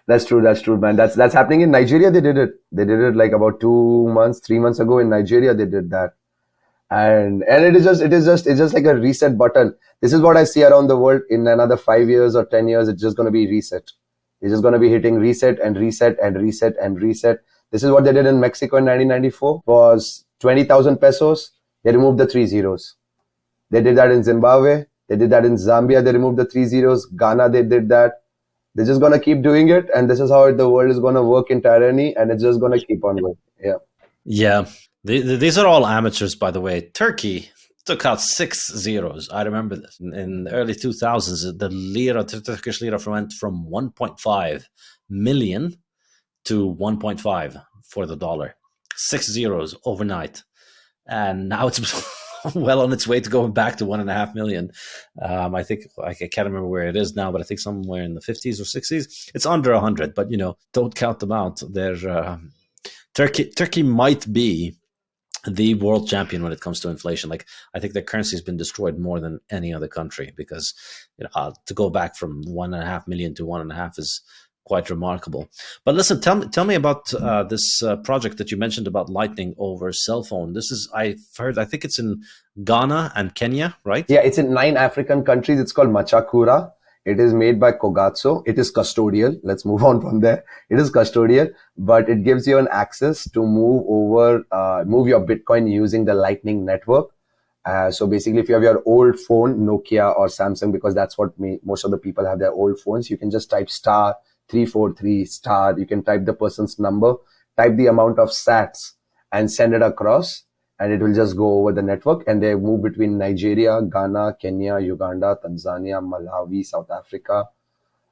That's true, man. That's happening in Nigeria. They did it like about 3 months ago in Nigeria. They did that. And it's just like a reset button. This is what I see around the world. In another 5 years or 10 years, it's just going to be reset. It's just going to be hitting reset and reset and reset and reset. This is what they did in Mexico in 1994. Was 20,000 pesos. They removed the 3 zeros. They did that in Zimbabwe. They did that in Zambia. They removed the 3 zeros. Ghana, they did that. They're just going to keep doing it. And this is how the world is going to work in tyranny. And it's just going to keep on going. Yeah. Yeah. These are all amateurs, by the way. Turkey took out 6 zeros. I remember this. In the early 2000s, the Turkish lira went from 1.5 million to 1.5 for the dollar. 6 zeros overnight. And now it's well on its way to going back to 1.5 million. I think I can't remember where it is now, but I think somewhere in the 50s or 60s. It's under 100, but don't count them out. Turkey might be the world champion when it comes to inflation. Like, I think their currency has been destroyed more than any other country because to go back from 1.5 million to 1.5 is quite remarkable. But listen, tell me about this project that you mentioned about Lightning over cell phone. This is, I've heard, I think it's in Ghana and Kenya, right? Yeah, it's in 9 African countries. It's called Machakura. It is made by Kogatso. It is custodial. Let's move on from there. It is custodial, but it gives you an access to move your Bitcoin using the Lightning network. So basically, if you have your old phone, Nokia or Samsung, because that's what most of the people have their old phones, you can just type *343*. You can type the person's number, type the amount of sats and send it across. And it will just go over the network, and they move between Nigeria, Ghana, Kenya, Uganda, Tanzania, Malawi, South Africa.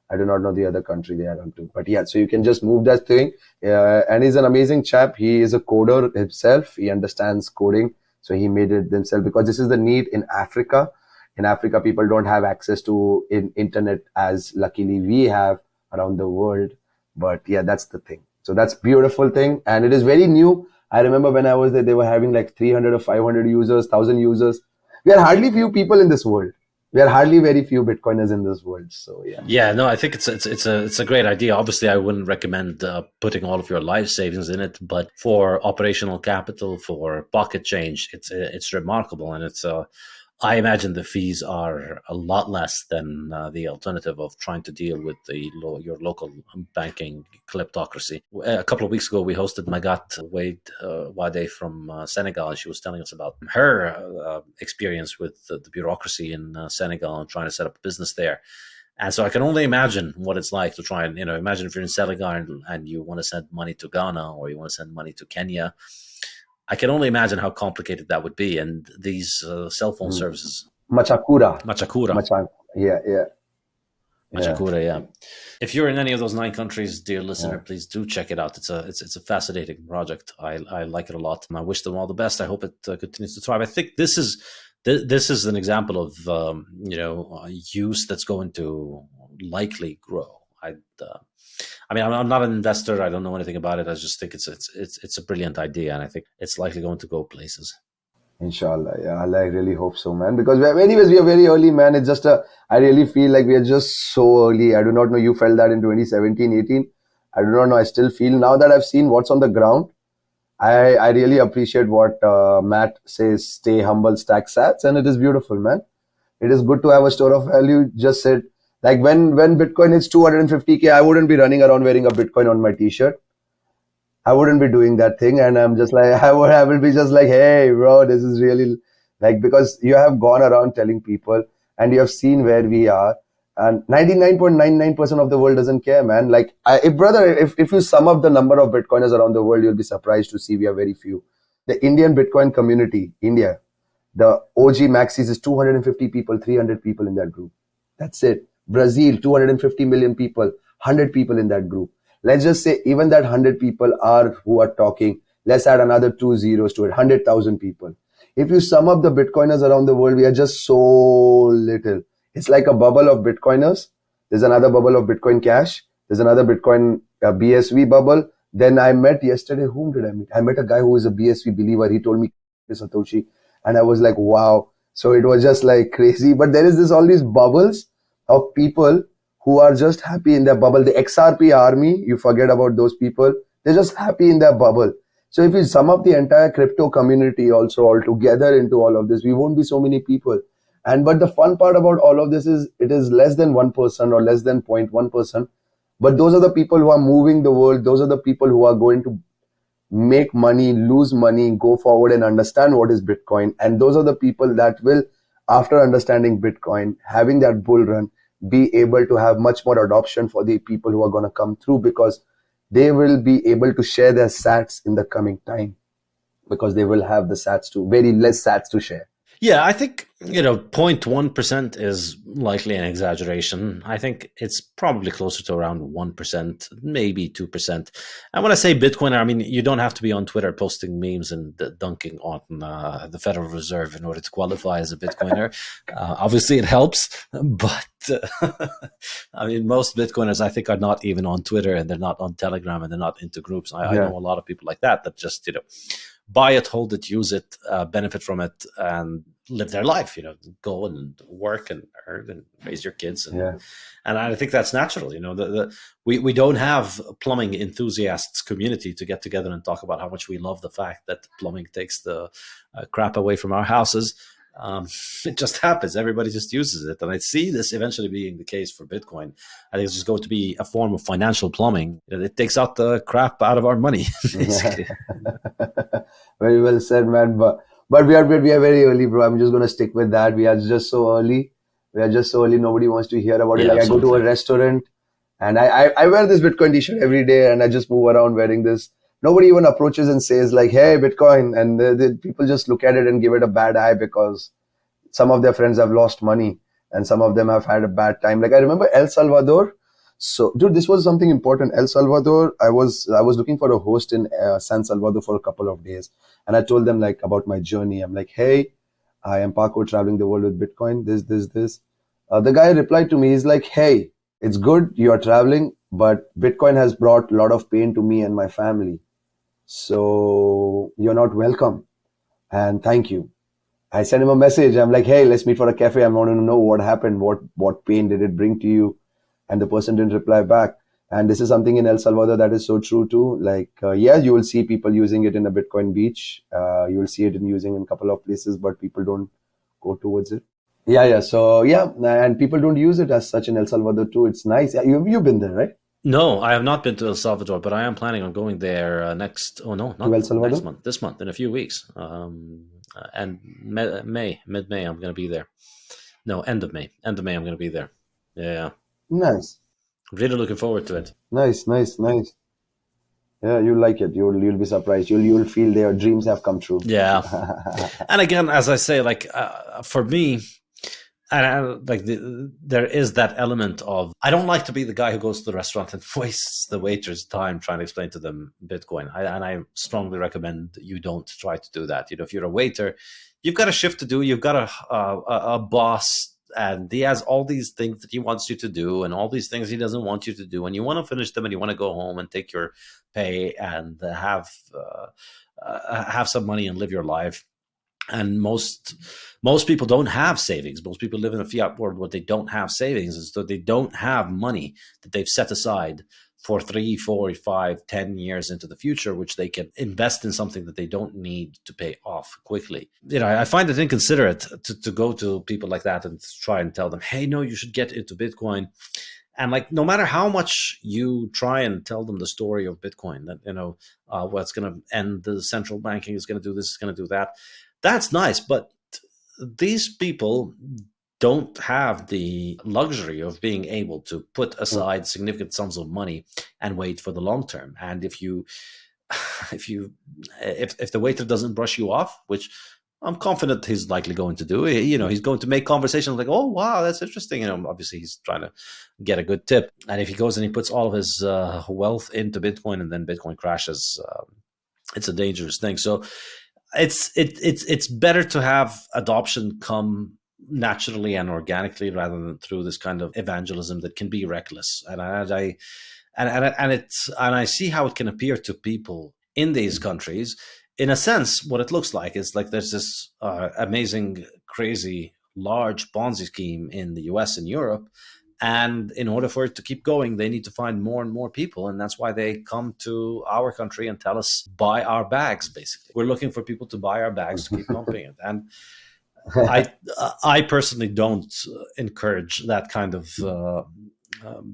I do not know the other country they are onto, but yeah, so you can just move that thing. And he's an amazing chap. He is a coder himself. He understands coding. So he made it himself because this is the need in Africa. In Africa, people don't have access to internet as luckily we have around the world. But yeah, that's the thing. So that's beautiful thing. And it is very new. I remember when I was there, they were having like 300 or 500 users, 1,000 users. We are hardly few people in this world. We are hardly very few Bitcoiners in this world. So yeah. Yeah, no, I think it's a great idea. Obviously, I wouldn't recommend putting all of your life savings in it, but for operational capital, for pocket change, it's remarkable, and I imagine the fees are a lot less than the alternative of trying to deal with your local banking kleptocracy. A couple of weeks ago, we hosted Magat Wade from Senegal, and she was telling us about her experience with the bureaucracy in Senegal and trying to set up a business there. And so I can only imagine what it's like to try and, imagine if you're in Senegal and you want to send money to Ghana or you want to send money to Kenya. I can only imagine how complicated that would be. And these cell phone services. Machakura. Machakura. Yeah. Yeah. Machakura, yeah. If you're in any of those 9 countries, dear listener, please do check it out. It's a fascinating project. I like it a lot. I wish them all the best. I hope it continues to thrive. I think this is an example of use that's going to likely grow. I mean, I'm not an investor. I don't know anything about it. I just think it's a brilliant idea, and I think it's likely going to go places. Inshallah, yeah, I really hope so, man. Because anyways, we are very early, man. It's just I really feel like we are just so early. I do not know. You felt that in 2017, 18. I do not know. I still feel now that I've seen what's on the ground. I really appreciate what Matt says. Stay humble, stack sats, and it is beautiful, man. It is good to have a store of value. Just said like when Bitcoin is 250K, I wouldn't be running around wearing a Bitcoin on my T-shirt. I wouldn't be doing that thing, and I'm just like I will be just like, hey, bro, this is really like because you have gone around telling people, and you have seen where we are, and 99.99% of the world doesn't care, man. Like, if you sum up the number of Bitcoiners around the world, you'll be surprised to see we are very few. The Indian Bitcoin community, India, the OG Maxis is 250 people, 300 people in that group. That's it. Brazil, 250 million people, 100 people in that group. Let's just say even that 100 people are who are talking. Let's add another 2 zeros to it, 100,000 people. If you sum up the Bitcoiners around the world, we are just so little. It's like a bubble of Bitcoiners. There's another bubble of Bitcoin Cash. There's another Bitcoin BSV bubble. Then I met yesterday, whom did I meet? I met a guy who is a BSV believer. He told me Satoshi, and I was like, wow. So it was just like crazy. But there is all these bubbles of people who are just happy in their bubble. The XRP army, you forget about those people. They're just happy in their bubble. So if you sum up the entire crypto community also all together into all of this, we won't be so many people. But the fun part about all of this is it is less than 1% or less than 0.1%. But those are the people who are moving the world. Those are the people who are going to make money, lose money, go forward and understand what is Bitcoin. And those are the people that will, after understanding Bitcoin, having that bull run, be able to have much more adoption for the people who are going to come through, because they will be able to share their sats in the coming time, because they will have the sats to very less sats to share. Yeah, I think 0.1% is likely an exaggeration. I think it's probably closer to around 1%, maybe 2%. And when I say Bitcoiner, I mean you don't have to be on Twitter posting memes and dunking on the Federal Reserve in order to qualify as a Bitcoiner. Obviously, it helps, but I mean most Bitcoiners I think are not even on Twitter, and they're not on Telegram, and they're not into groups. I know a lot of people like that just buy it, hold it, use it, benefit from it, and live their life. Go and work and earn and raise your kids, and I think that's natural. We don't have plumbing enthusiasts community to get together and talk about how much we love the fact that plumbing takes the crap away from our houses. It just happens. Everybody just uses it, and I see this eventually being the case for Bitcoin. I think it's just going to be a form of financial plumbing. It takes out the crap out of our money, basically. Very well said, man. But we are very early, bro. I'm just gonna stick with that. We are just so early. Nobody wants to hear about it. Like absolutely. I go to a restaurant, and I wear this Bitcoin T-shirt every day, and I just move around wearing this. Nobody even approaches and says like, "Hey, Bitcoin," and the people just look at it and give it a bad eye, because some of their friends have lost money and some of them have had a bad time. Like I remember El Salvador. So, dude, this was something important. El Salvador, I was looking for a host in San Salvador for a couple of days, and I told them like about my journey. I'm like, hey, I am Paco, traveling the world with Bitcoin. This. The guy replied to me. He's like, hey, it's good you are traveling, but Bitcoin has brought a lot of pain to me and my family. So you're not welcome. And thank you. I sent him a message. I'm like, hey, let's meet for a cafe. I want to know what happened. What pain did it bring to you? And the person didn't reply back. And this is something in El Salvador that is so true too. Like, you will see people using it in a Bitcoin beach. You will see it using in a couple of places, but people don't go towards it. Yeah. So, and people don't use it as such in El Salvador too. It's nice. You've been there, right? No, I have not been to El Salvador, but I am planning on going there next. Oh no, not next month. This month, in a few weeks. And mid-May, I'm going to be there. No, end of May. I'm going to be there. Yeah. Nice. Really looking forward to it. Nice. Yeah, you'll like it. You'll be surprised. You'll feel their dreams have come true. Yeah. And again, as I say, like for me, And there is that element of, I don't like to be the guy who goes to the restaurant and wastes the waiter's time trying to explain to them Bitcoin. And I strongly recommend you don't try to do that. If you're a waiter, you've got a shift to do. You've got a boss, and he has all these things that he wants you to do and all these things he doesn't want you to do. And you want to finish them and you want to go home and take your pay and have some money and live your life. And most people don't have savings. Most people live in a fiat world where they don't have savings, and so they don't have money that they've set aside for 3, 4, 5, 10 years into the future, which they can invest in something that they don't need to pay off quickly. I find it inconsiderate to go to people like that and try and tell them, hey, no, you should get into Bitcoin. And no matter how much you try and tell them the story of Bitcoin, that, what's going to end the central banking is going to do this, is going to do that. That's nice, but these people don't have the luxury of being able to put aside significant sums of money and wait for the long term. And if the waiter doesn't brush you off, which I'm confident he's likely going to do, he's going to make conversations like, oh, wow, that's interesting. Obviously he's trying to get a good tip. And if he goes and he puts all of his wealth into Bitcoin and then Bitcoin crashes, it's a dangerous thing. So it's better to have adoption come naturally and organically rather than through this kind of evangelism that can be reckless. And I see how it can appear to people in these countries. In a sense, what it looks like is there's this amazing, crazy, large Ponzi scheme in the US and Europe. And in order for it to keep going, they need to find more and more people. And that's why they come to our country and tell us, buy our bags, basically. We're looking for people to buy our bags to keep pumping it. And I personally don't encourage that kind of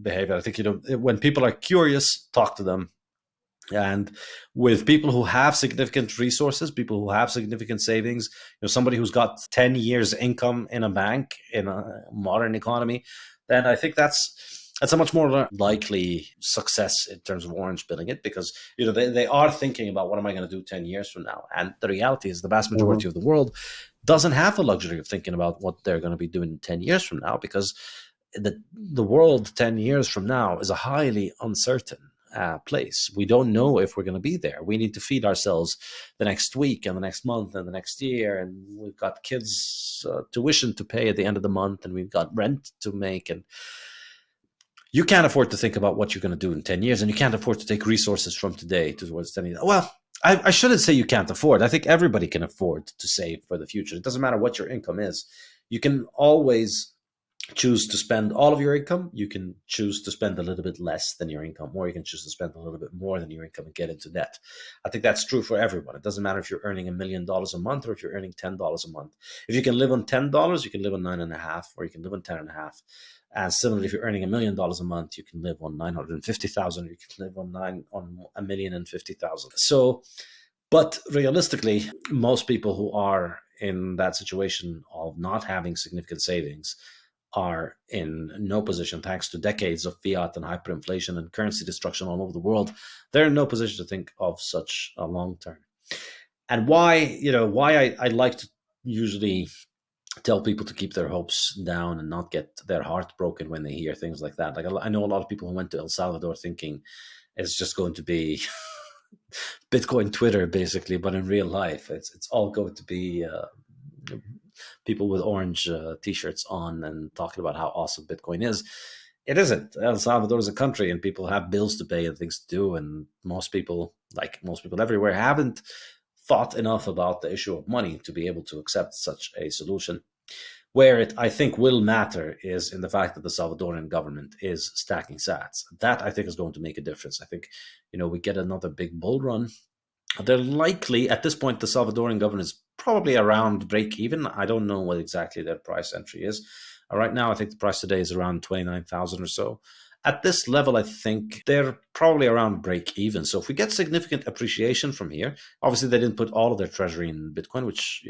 behavior. I think, when people are curious, talk to them. And with people who have significant resources, people who have significant savings, somebody who's got 10 years income in a bank in a modern economy, then I think that's a much more likely success in terms of orange billing it, because they are thinking about, what am I going to do 10 years from now? And the reality is the vast majority of the world doesn't have the luxury of thinking about what they're going to be doing 10 years from now, because the world 10 years from now is a highly uncertain place. We don't know if we're going to be there. We need to feed ourselves the next week and the next month and the next year, and we've got kids' tuition to pay at the end of the month, and we've got rent to make, and you can't afford to think about what you're going to do in 10 years, and you can't afford to take resources from today towards 10 years. Well, I shouldn't say you can't afford. I think everybody can afford to save for the future. It doesn't matter what your income is. You can always choose to spend all of your income. You can choose to spend a little bit less than your income, or you can choose to spend a little bit more than your income and get into debt. I think that's true for everyone. It doesn't matter if you're earning $1 million a month or if you're earning $10 a month. If you can live on $10, you can live on 9.5, or you can live on 10.5. And similarly, if you're earning $1 million a month, you can live on 950,000, or you can live on $1,050,000. So, but realistically, most people who are in that situation of not having significant savings are in no position, thanks to decades of fiat and hyperinflation and currency destruction all over the world. They're in no position to think of such a long term. And why I like to usually tell people to keep their hopes down and not get their heart broken when they hear things like that. I know a lot of people who went to El Salvador thinking it's just going to be Bitcoin Twitter, basically, but in real life, it's all going to be people with orange t-shirts on and talking about how awesome Bitcoin is. It isn't. El Salvador is a country, and people have bills to pay and things to do. And most people everywhere, haven't thought enough about the issue of money to be able to accept such a solution. Where it, I think, will matter is in the fact that the Salvadoran government is stacking sats. That, I think, is going to make a difference. I think, we get another big bull run. They're likely, at this point, the Salvadoran government is probably around break even. I don't know what exactly their price entry is. Right now, I think the price today is around 29,000 or so. At this level, I think they're probably around break even. So if we get significant appreciation from here, obviously they didn't put all of their treasury in Bitcoin, which,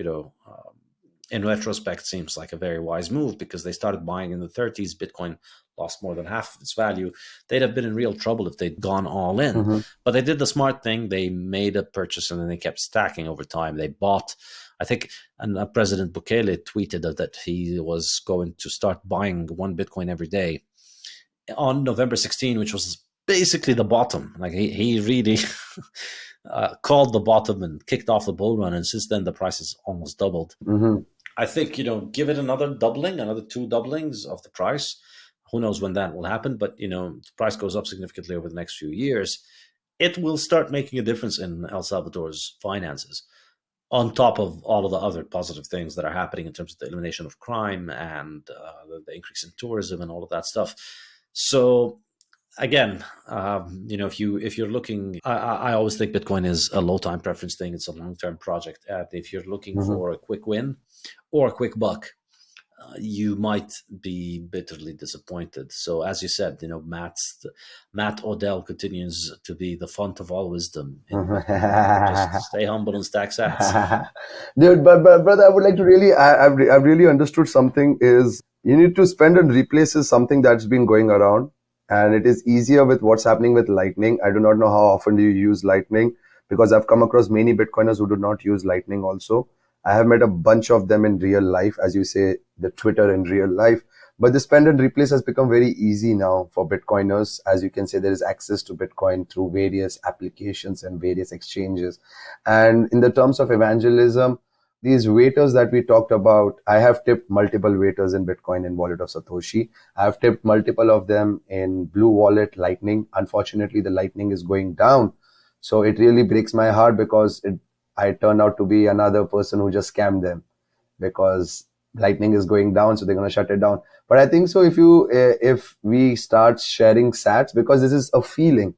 in retrospect seems like a very wise move, because they started buying in the 30s. Bitcoin lost more than half of its value. They'd have been in real trouble if they'd gone all in. Mhm. But they did the smart thing. They made a purchase and then they kept stacking over time. They bought, I think, and President Bukele tweeted that he was going to start buying one Bitcoin every day on November 16, which was basically the bottom. Like he really called the bottom and kicked off the bull run. And since then, the price has almost doubled. Mhm. I think, give it another doubling, another two doublings of the price. Who knows when that will happen? But, the price goes up significantly over the next few years. It will start making a difference in El Salvador's finances, on top of all of the other positive things that are happening in terms of the elimination of crime and the increase in tourism and all of that stuff. So again, if you're looking, I always think Bitcoin is a low time preference thing. It's a long term project. If you're looking Mhm. for a quick win or a quick buck, you might be bitterly disappointed. So as you said, Matt Odell continues to be the font of all wisdom in Bitcoin. Just stay humble and stack sats. Dude, but brother, I would like to really, I've really understood something is you need to spend and replaces something that's been going around, and it is easier with what's happening with Lightning. I do not know how often do you use Lightning, because I've come across many Bitcoiners who do not use Lightning also. I have met a bunch of them in real life, as you say, the Twitter in real life. But the spend and replace has become very easy now for Bitcoiners. As you can say, there is access to Bitcoin through various applications and various exchanges. And in the terms of evangelism, these waiters that we talked about, I have tipped multiple waiters in Bitcoin and Wallet of Satoshi. I have tipped multiple of them in Blue Wallet Lightning. Unfortunately, the Lightning is going down. So it really breaks my heart, because I turned out to be another person who just scammed them, because Lightning is going down, so they're going to shut it down. But I think so if we start sharing sats, because this is a feeling.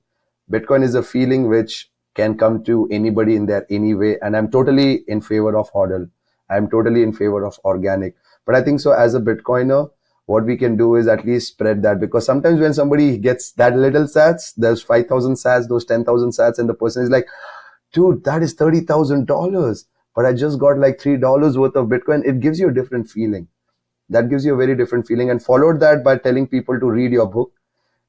Bitcoin is a feeling which can come to anybody in there anyway. And I'm totally in favor of HODL. I'm totally in favor of organic. But I think so as a Bitcoiner, what we can do is at least spread that, because sometimes when somebody gets that little sats, there's 5,000 sats, those 10,000 sats, and the person is like, dude, that is $30,000, but I just got like $3 worth of Bitcoin. It gives you a different feeling. That gives you a very different feeling. And followed that by telling people to read your book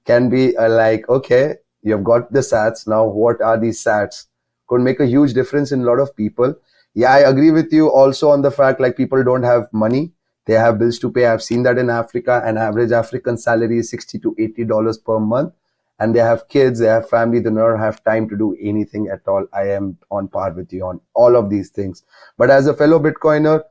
can be like, okay, you've got the sats. Now, what are these sats? Could make a huge difference in a lot of people. Yeah, I agree with you also on the fact like people don't have money. They have bills to pay. I've seen that in Africa. An average African salary is $60 to $80 per month. And they have kids, they have family, they don't have time to do anything at all. I am on par with you on all of these things. But as a fellow Bitcoiner,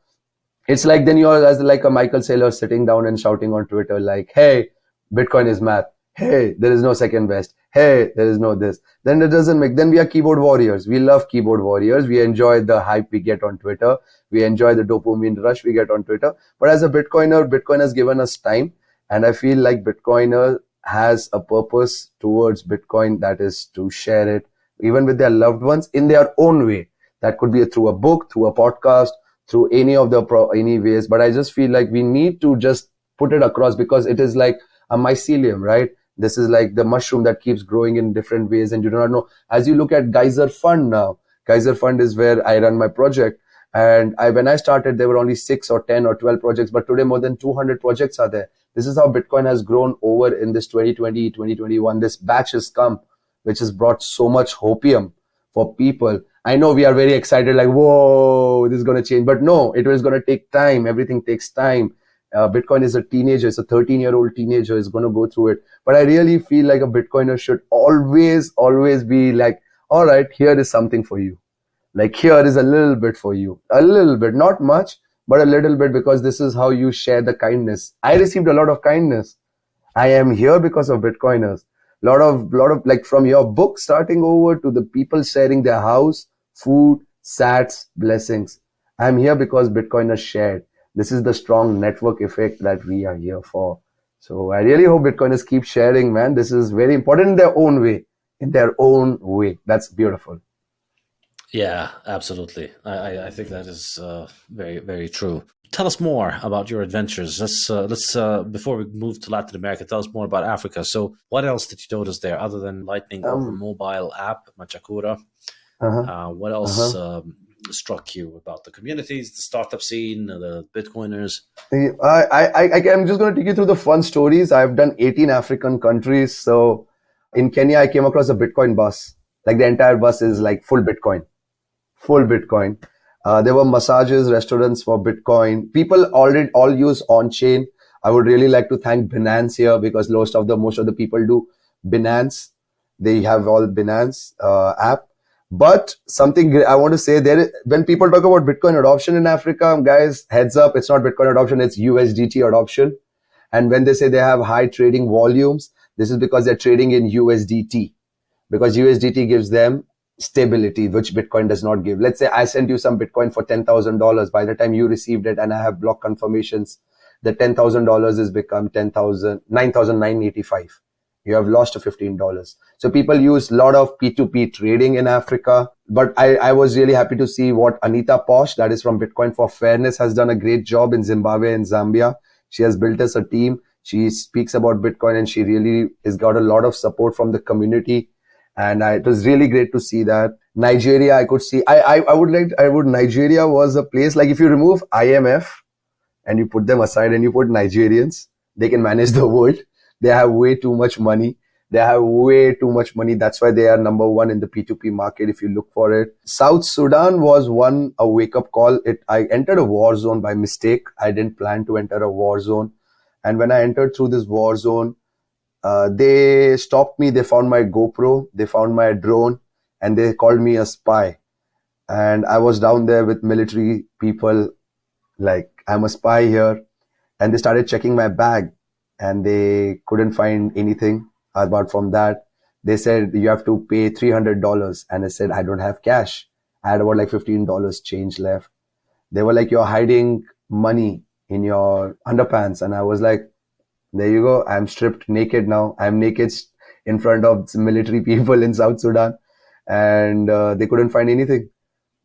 it's like then you're as like a Michael Saylor sitting down and shouting on Twitter like, hey, Bitcoin is math. Hey, there is no second best. Hey, there is no this. Then it doesn't make, then we are keyboard warriors. We love keyboard warriors. We enjoy the hype we get on Twitter. We enjoy the dopamine rush we get on Twitter. But as a Bitcoiner, Bitcoin has given us time. And I feel like Bitcoiner has a purpose towards Bitcoin, that is to share it even with their loved ones in their own way. That could be through a book, through a podcast, through any of the any ways. But I just feel like we need to just put it across, because it is like a mycelium, right? This is like the mushroom that keeps growing in different ways, and you do not know. As you look at Geyser Fund now, Geyser Fund is where I run my project. And when I started, there were only 6 or 10 or 12 projects, but today more than 200 projects are there. This is how Bitcoin has grown over in this 2020, 2021. This batch has come, which has brought so much hopium for people. I know we are very excited, like, whoa, this is going to change. But no, it is going to take time. Everything takes time. Bitcoin is a teenager. It's a 13-year-old teenager is going to go through it. But I really feel like a Bitcoiner should always be like, all right, here is something for you. Like, here is a little bit for you. A little bit, not much, but a little bit, because this is how you share the kindness. I received a lot of kindness. I am here because of Bitcoiners. Lot of like from your book starting over to the people sharing their house, food, sats, blessings. I'm here because Bitcoiners shared. This is the strong network effect that we are here for. So I really hope Bitcoiners keep sharing, man. This is very important in their own way. In their own way. That's beautiful. Yeah, absolutely. I think that is very, very true. Tell us more about your adventures. Let's before we move to Latin America, tell us more about Africa. So, what else did you notice there other than Lightning or the Um, mobile app Machakura? uh-huh, What else uh-huh. struck you about the communities, the startup scene, the Bitcoiners? I'm just going to take you through the fun stories. I've done 18 African countries. So in Kenya, I came across a Bitcoin bus. Like the entire bus is like full Bitcoin, full Bitcoin. There were massages, restaurants for Bitcoin. People already all use on-chain. I would really like to thank Binance here because most of the people do Binance. They have all Binance app. But something I want to say there, when people talk about Bitcoin adoption in Africa, guys, heads up, it's not Bitcoin adoption, it's USDT adoption. And when they say they have high trading volumes, this is because they're trading in USDT, because USDT gives them stability, which Bitcoin does not give. Let's say I sent you some Bitcoin for $10,000. By the time you received it and I have block confirmations, the $10,000 has become 9,985. You have lost $15. So people use a lot of P2P trading in Africa. But I was really happy to see what Anita Posh, that is from Bitcoin for Fairness, has done a great job in Zimbabwe and Zambia. She has built us a team. She speaks about Bitcoin and she really has got a lot of support from the community. And it was really great to see that. Nigeria, I could see, Nigeria was a place, like if you remove IMF and you put them aside and you put Nigerians, they can manage the world. They have way too much money. That's why they are number one in the P2P market if you look for it. South Sudan was a wake-up call. I entered a war zone by mistake. I didn't plan to enter a war zone. And when I entered through this war zone, they stopped me. They found my GoPro. They found my drone. And they called me a spy. And I was down there with military people, like, I'm a spy here. And they started checking my bag. And they couldn't find anything apart from that. They said, you have to pay $300. And I said, I don't have cash. I had about like $15 change left. They were like, you're hiding money in your underpants. And I was like, there you go. I'm stripped naked now. I'm naked in front of military people in South Sudan. And they couldn't find anything.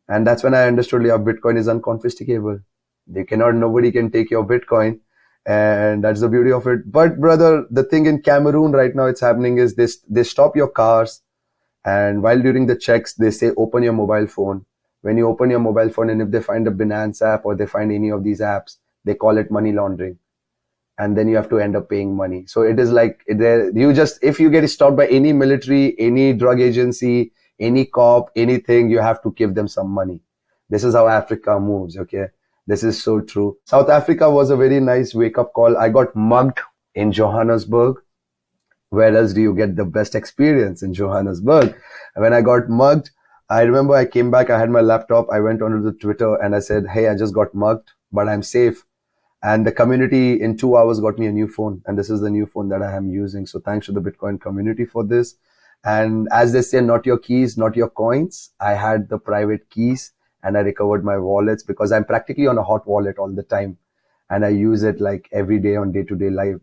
And that's when I understood, yeah, Bitcoin is unconfiscatable. Nobody can take your Bitcoin. And that's the beauty of it. But brother, the thing in Cameroon right now it's happening is they stop your cars, and while during the checks they say open your mobile phone. When you open your mobile phone, and if they find a Binance app or they find any of these apps, they call it money laundering, and then you have to end up paying money. So it is like if you get stopped by any military, any drug agency, any cop, anything, you have to give them some money. This is how Africa moves. Okay. This is so true. South Africa was a very nice wake-up call. I got mugged in Johannesburg. Where else do you get the best experience? In Johannesburg. And when I got mugged, I remember I came back, I had my laptop, I went onto the Twitter and I said, hey, I just got mugged, but I'm safe. And the community in 2 hours got me a new phone. And this is the new phone that I am using. So thanks to the Bitcoin community for this. And as they say, not your keys, not your coins. I had the private keys. And I recovered my wallets because I'm practically on a hot wallet all the time. And I use it like every day on day-to-day life.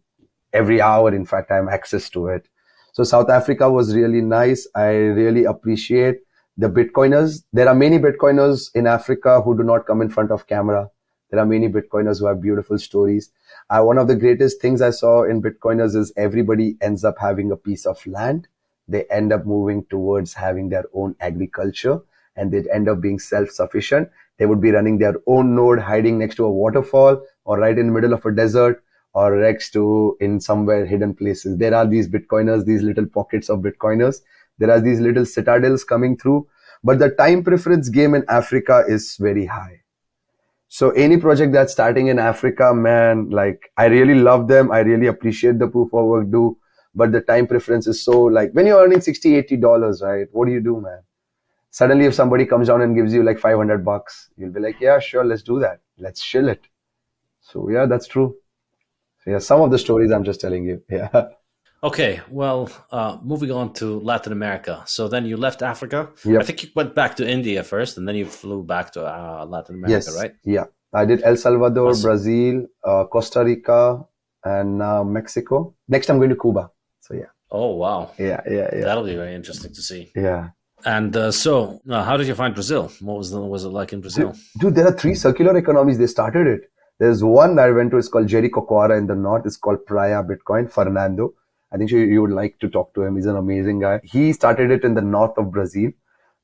Every hour, in fact, I have access to it. So South Africa was really nice. I really appreciate the Bitcoiners. There are many Bitcoiners in Africa who do not come in front of camera. There are many Bitcoiners who have beautiful stories. One of the greatest things I saw in Bitcoiners is everybody ends up having a piece of land. They end up moving towards having their own agriculture. And they'd end up being self-sufficient. They would be running their own node, hiding next to a waterfall or right in the middle of a desert or next to in somewhere hidden places. There are these Bitcoiners, these little pockets of Bitcoiners. There are these little citadels coming through. But the time preference game in Africa is very high. So any project that's starting in Africa, man, like I really love them. I really appreciate the proof of work do. But the time preference is so like when you're earning $60, $80, right? What do you do, man? Suddenly, if somebody comes down and gives you like $500, you'll be like, yeah, sure, let's do that. Let's chill it. So yeah, that's true. So yeah, some of the stories I'm just telling you. Yeah. Okay, well, moving on to Latin America. So then you left Africa. Yep. I think you went back to India first, and then you flew back to Latin America, Yes. right? Yeah. I did El Salvador, Awesome. Brazil, Costa Rica, and now Mexico. Next, I'm going to Cuba. So yeah. Oh, wow. Yeah. That'll be very interesting to see. Yeah. And so, how did you find Brazil? What was it like in Brazil? Dude, there are 3 circular economies. They started it. There's one that I went to. It's called Jericoacoara in the north. It's called Praia Bitcoin. Fernando. I think you would like to talk to him. He's an amazing guy. He started it in the north of Brazil.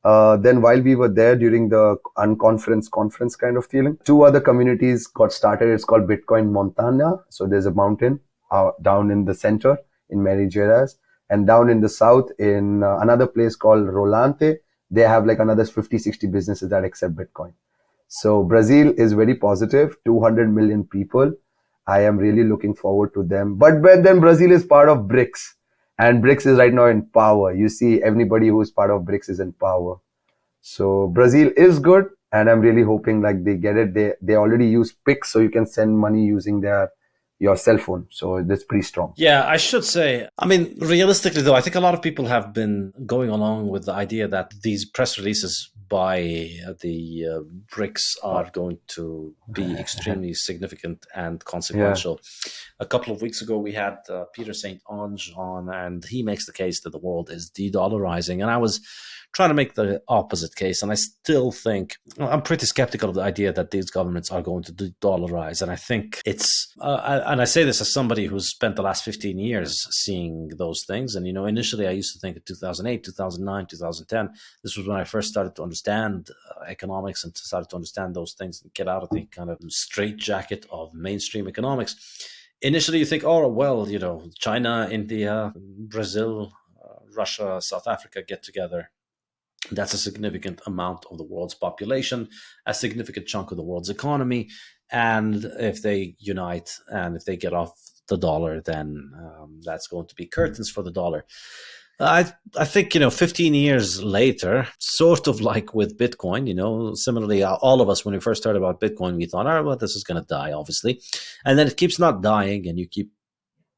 Then while we were there during the conference kind of feeling, two other communities got started. It's called Bitcoin Montana. So there's a mountain down in the center in Mary Geras, and down in the south in another place called Rolante, they have like another 50, 60 businesses that accept Bitcoin. So Brazil is very positive, 200 million people. I am really looking forward to them. But then Brazil is part of BRICS, and BRICS is right now in power. You see, everybody who is part of BRICS is in power. So Brazil is good, and I'm really hoping like they get it. They already use Pix, so you can send money using your cell phone. So that's pretty strong. Yeah, I should say, I mean, realistically, though, I think a lot of people have been going along with the idea that these press releases by the BRICS are going to be extremely significant and consequential. Yeah. A couple of weeks ago, we had Peter St. Onge on, and he makes the case that the world is de-dollarizing. And I was trying to make the opposite case. And I still think, I'm pretty skeptical of the idea that these governments are going to de-dollarize. And I think it's, and I say this as somebody who's spent the last 15 years seeing those things. And, initially I used to think in 2008, 2009, 2010, this was when I first started to understand economics and started to understand those things and get out of the kind of straitjacket of mainstream economics. Initially you think, oh, well, China, India, Brazil, Russia, South Africa get together. That's a significant amount of the world's population, a significant chunk of the world's economy. And if they unite and if they get off the dollar, then that's going to be curtains for the dollar. I think, 15 years later, sort of like with Bitcoin, similarly, all of us, when we first heard about Bitcoin, we thought, oh, well, this is going to die, obviously. And then it keeps not dying, and you keep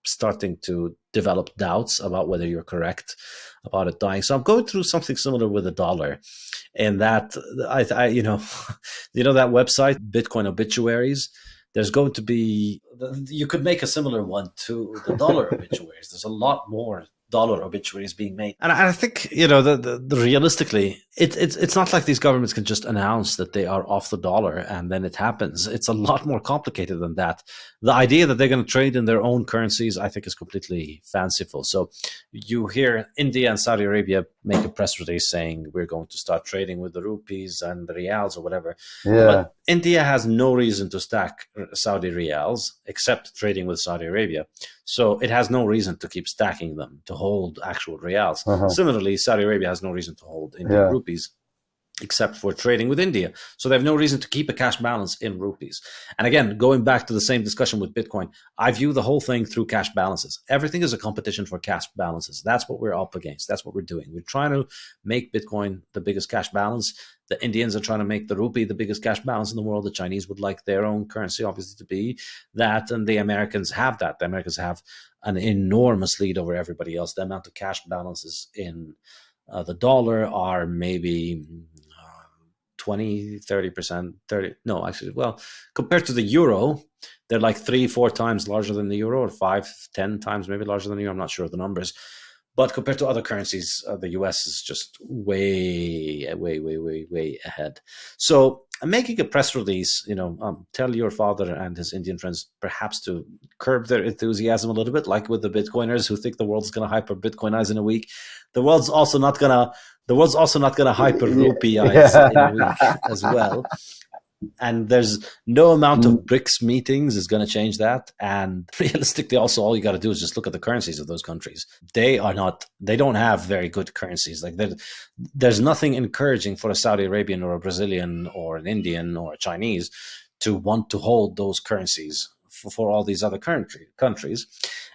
starting to develop doubts about whether you're correct about it dying. So I'm going through something similar with the dollar, and that I that website, Bitcoin Obituaries. There's going to be, you could make a similar one to the dollar obituaries. There's a lot more dollar obituaries being made, and I think the realistically, it's not like these governments can just announce that they are off the dollar and then it happens. It's a lot more complicated than that. The idea that they're going to trade in their own currencies, I think, is completely fanciful. So you hear India and Saudi Arabia make a press release saying we're going to start trading with the rupees and the reals or whatever. Yeah. But India has no reason to stack Saudi reals except trading with Saudi Arabia. So it has no reason to keep stacking them to hold actual reals. Similarly, Saudi Arabia has no reason to hold Indian rupees except for trading with India. So they have no reason to keep a cash balance in rupees. And again, going back to the same discussion with Bitcoin, I view the whole thing through cash balances. Everything is a competition for cash balances. That's what we're up against. That's what we're doing. We're trying to make Bitcoin the biggest cash balance. The Indians are trying to make the rupee the biggest cash balance in the world. The Chinese would like their own currency, obviously, to be that. And the Americans have that. The Americans have an enormous lead over everybody else. The amount of cash balances in the dollar are maybe 20, 30%, compared to the euro, they're like 3-4 times larger than the euro, or 5-10 times maybe larger than the euro. I'm not sure of the numbers. But compared to other currencies, the US is just way ahead. So I'm making a press release, tell your father and his Indian friends perhaps to curb their enthusiasm a little bit, like with the Bitcoiners who think the world's going to hyper Bitcoinize in a week. The world's also not going to hyper rupeeize in a week as well. And there's no amount of BRICS meetings is going to change that. And realistically, also, all you got to do is just look at the currencies of those countries. They don't have very good currencies. Like there's nothing encouraging for a Saudi Arabian or a Brazilian or an Indian or a Chinese to want to hold those currencies for all these other countries.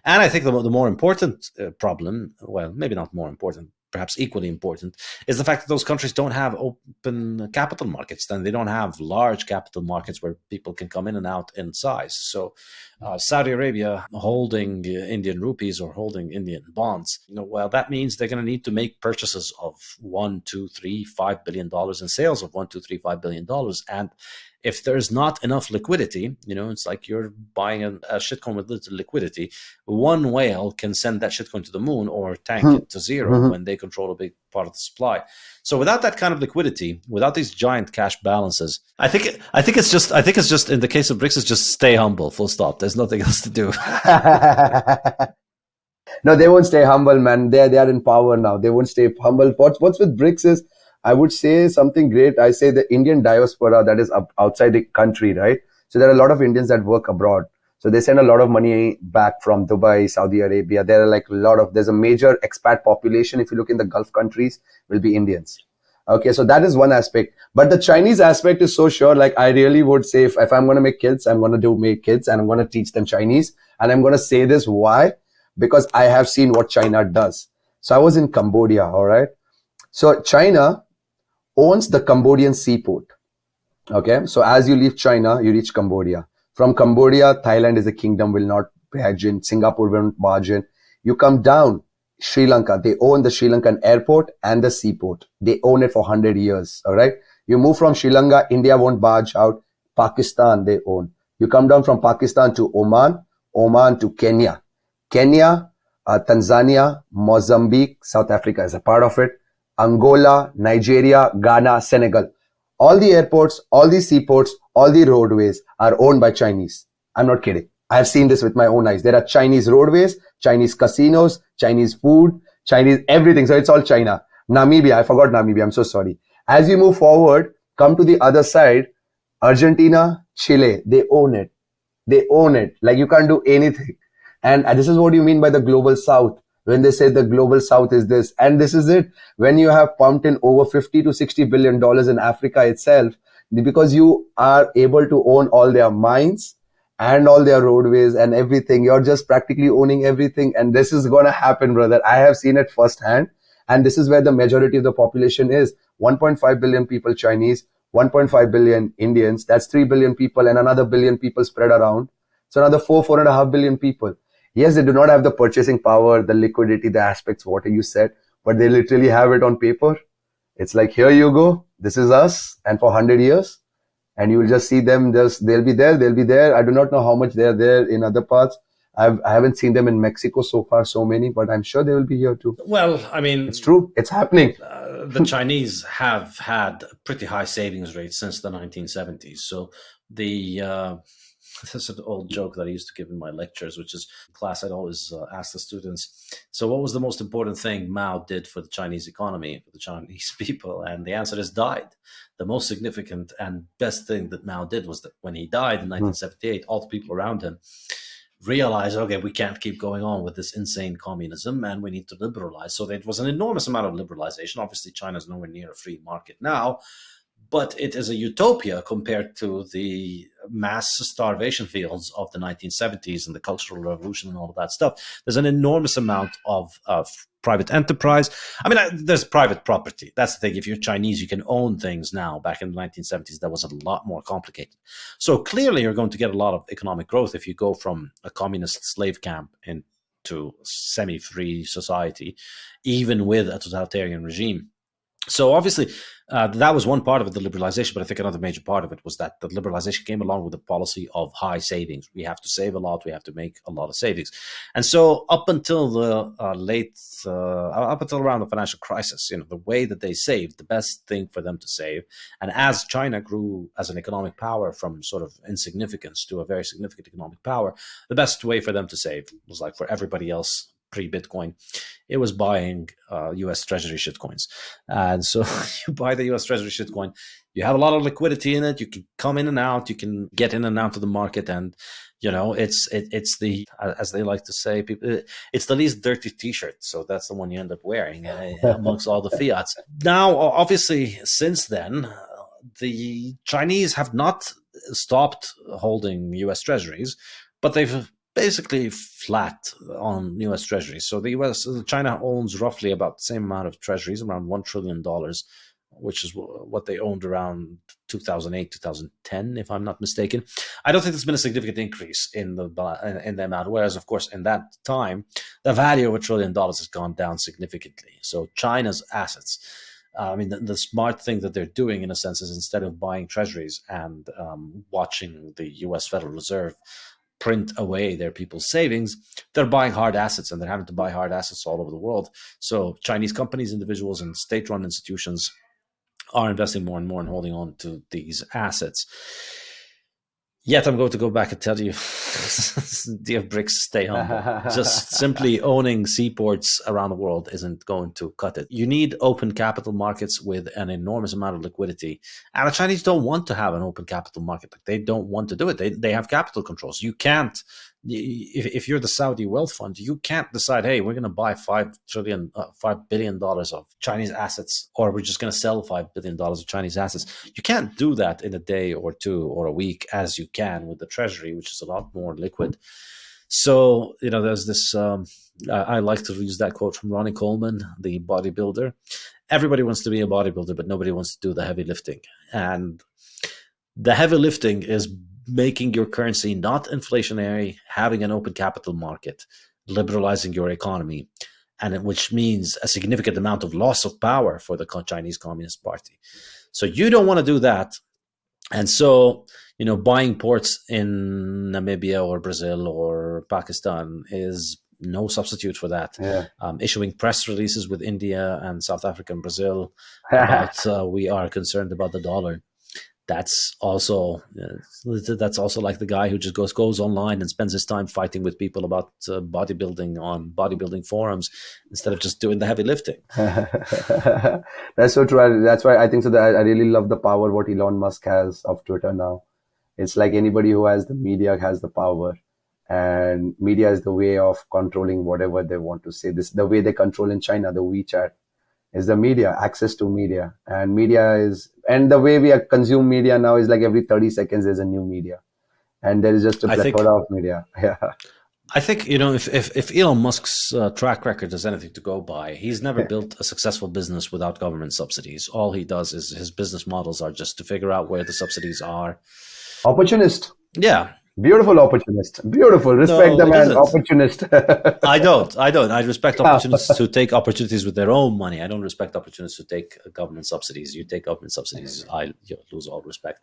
And I think the more important problem, well, maybe not more important, perhaps equally important, is the fact that those countries don't have open capital markets. Then they don't have large capital markets where people can come in and out in size. So Saudi Arabia holding Indian rupees or holding Indian bonds, well, that means they're going to need to make purchases of $1, $2, $3, $5 billion and sales of $1, $2, $3, $5 billion. And if there's not enough liquidity, it's like you're buying a shitcoin with little liquidity. One whale can send that shitcoin to the moon or tank it to zero when they control a big part of the supply. So without that kind of liquidity, without these giant cash balances, I think it's just in the case of BRICS, it's just stay humble, full stop. There's nothing else to do. No, they won't stay humble, man. They are in power now. They won't stay humble. What's with BRICS is, I would say something great. I say the Indian diaspora that is outside the country, right? So there are a lot of Indians that work abroad. So they send a lot of money back from Dubai, Saudi Arabia. There are like a lot of, there's a major expat population. If you look in the Gulf countries, will be Indians. Okay, so that is one aspect. But the Chinese aspect is so sure. Like I really would say if I'm going to make kids, I'm going to make kids and I'm going to teach them Chinese. And I'm going to say this why? Because I have seen what China does. So I was in Cambodia, all right? So China owns the Cambodian seaport. Okay, so as you leave China, you reach Cambodia. From Cambodia, Thailand is a kingdom, will not barge in. Singapore will not barge in. You come down, Sri Lanka, they own the Sri Lankan airport and the seaport. They own it for 100 years, all right? You move from Sri Lanka, India won't barge out. Pakistan, they own. You come down from Pakistan to Oman, Oman to Kenya. Kenya, Tanzania, Mozambique, South Africa is a part of it. Angola, Nigeria, Ghana, Senegal. All the airports, all the seaports, all the roadways are owned by Chinese. I'm not kidding. I've seen this with my own eyes. There are Chinese roadways, Chinese casinos, Chinese food, Chinese everything. So it's all China. Namibia, I forgot Namibia. I'm so sorry. As you move forward, come to the other side, Argentina, Chile, they own it. They own it. Like you can't do anything. And this is what you mean by the global south. When they say the global south is this, and this is it. When you have pumped in over 50 to 60 billion dollars in Africa itself, because you are able to own all their mines and all their roadways and everything, you're just practically owning everything. And this is going to happen, brother. I have seen it firsthand. And this is where the majority of the population is. 1.5 billion people Chinese, 1.5 billion Indians. That's 3 billion people and another billion people spread around. So another 4.5 billion people. Yes, they do not have the purchasing power, the liquidity, the aspects, what you said, but they literally have it on paper. It's like, here you go. This is us. And for 100 years, and you will just see them. They'll be there. They'll be there. I do not know how much they're there in other parts. I haven't seen them in Mexico so far, so many, but I'm sure they will be here too. Well, I mean, it's true. It's happening. The Chinese have had pretty high savings rates since the 1970s. So this is an old joke that I used to give in my lectures, which is class I'd always ask the students, so what was the most important thing Mao did for the Chinese economy, for the Chinese people? And the answer is died. The most significant and best thing that Mao did was that when he died in 1978, all the people around him realized, okay, we can't keep going on with this insane communism and we need to liberalize. So there was an enormous amount of liberalization. Obviously, China's nowhere near a free market now, but it is a utopia compared to the mass starvation fields of the 1970s and the Cultural Revolution and all of that stuff. There's an enormous amount of private enterprise. I mean, there's private property. That's the thing. If you're Chinese, you can own things now. Back in the 1970s, that was a lot more complicated. So clearly, you're going to get a lot of economic growth if you go from a communist slave camp into semi-free society, even with a totalitarian regime. So obviously, that was one part of it, the liberalization. But I think another major part of it was that the liberalization came along with a policy of high savings. We have to save a lot. We have to make a lot of savings. And so up until the up until around the financial crisis, the way that they saved, the best thing for them to save. And as China grew as an economic power from sort of insignificance to a very significant economic power, the best way for them to save was like for everybody else pre-Bitcoin, it was buying US Treasury shitcoins. And so you buy the US Treasury shitcoin, you have a lot of liquidity in it, you can come in and out, you can get in and out of the market, and it's the, as they like to say, people, it's the least dirty t-shirt, so that's the one you end up wearing amongst all the fiats. Now, obviously, since then, the Chinese have not stopped holding US Treasuries, but they've basically flat on U.S. Treasuries. So China owns roughly about the same amount of treasuries, around $1 trillion, which is what they owned around 2008, 2010, if I'm not mistaken. I don't think there's been a significant increase in the amount, whereas, of course, in that time, the value of $1 trillion has gone down significantly. So China's assets, the smart thing that they're doing, in a sense, is instead of buying treasuries and watching the U.S. Federal Reserve print away their people's savings, they're buying hard assets, and they're having to buy hard assets all over the world. So Chinese companies, individuals, and state-run institutions are investing more and more and holding on to these assets. Yet I'm going to go back and tell you, dear BRICS, stay humble. Just simply owning seaports around the world isn't going to cut it. You need open capital markets with an enormous amount of liquidity. And the Chinese don't want to have an open capital market. Like, they don't want to do it. They have capital controls. You can't, if you're the Saudi wealth fund, you can't decide, hey, we're going to buy $5 billion of Chinese assets, or we're just going to sell $5 billion of Chinese assets. You can't do that in a day or two or a week as you can with the treasury, which is a lot more liquid. So, there's this, I like to use that quote from Ronnie Coleman, the bodybuilder. Everybody wants to be a bodybuilder, but nobody wants to do the heavy lifting. And the heavy lifting is making your currency not inflationary, having an open capital market, liberalizing your economy, and which means a significant amount of loss of power for the Chinese Communist Party. So you don't want to do that. And so, buying ports in Namibia or Brazil or Pakistan is no substitute for that. Yeah. Issuing press releases with India and South Africa and Brazil about we are concerned about the dollar. That's also like the guy who just goes online and spends his time fighting with people about bodybuilding on bodybuilding forums instead of just doing the heavy lifting. That's so true. That's why I think so. That I really love the power what Elon Musk has of Twitter now. It's like anybody who has the media has the power, and media is the way of controlling whatever they want to say. This the way they control in China, the WeChat. Is the media, access to media. And the way we consume media now is like every 30 seconds there's a new media. And there is just a plethora of media. Yeah. I think, if Elon Musk's track record is anything to go by, he's never built a successful business without government subsidies. All he does is his business models are just to figure out where the subsidies are. Opportunist. Yeah. Beautiful opportunist. Beautiful. Respect the man. Opportunist. I don't. I respect opportunists who take opportunities with their own money. I don't respect opportunists who take government subsidies. You take government subsidies, I lose all respect.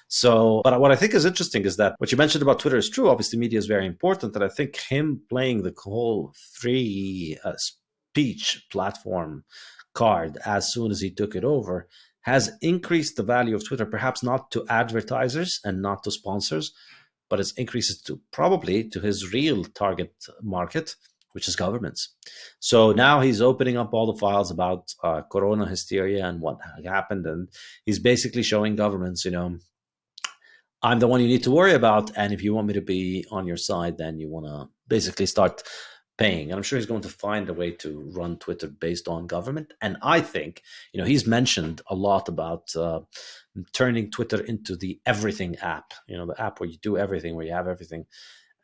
So, but what I think is interesting is that what you mentioned about Twitter is true. Obviously, media is very important. And I think him playing the whole free speech platform card as soon as he took it over has increased the value of Twitter, perhaps not to advertisers and not to sponsors, but it increases probably to his real target market, which is governments. So now he's opening up all the files about corona hysteria and what happened. And he's basically showing governments, I'm the one you need to worry about. And if you want me to be on your side, then you want to basically start paying. And I'm sure he's going to find a way to run Twitter based on government. And I think, he's mentioned a lot about turning Twitter into the everything app, the app where you do everything, where you have everything.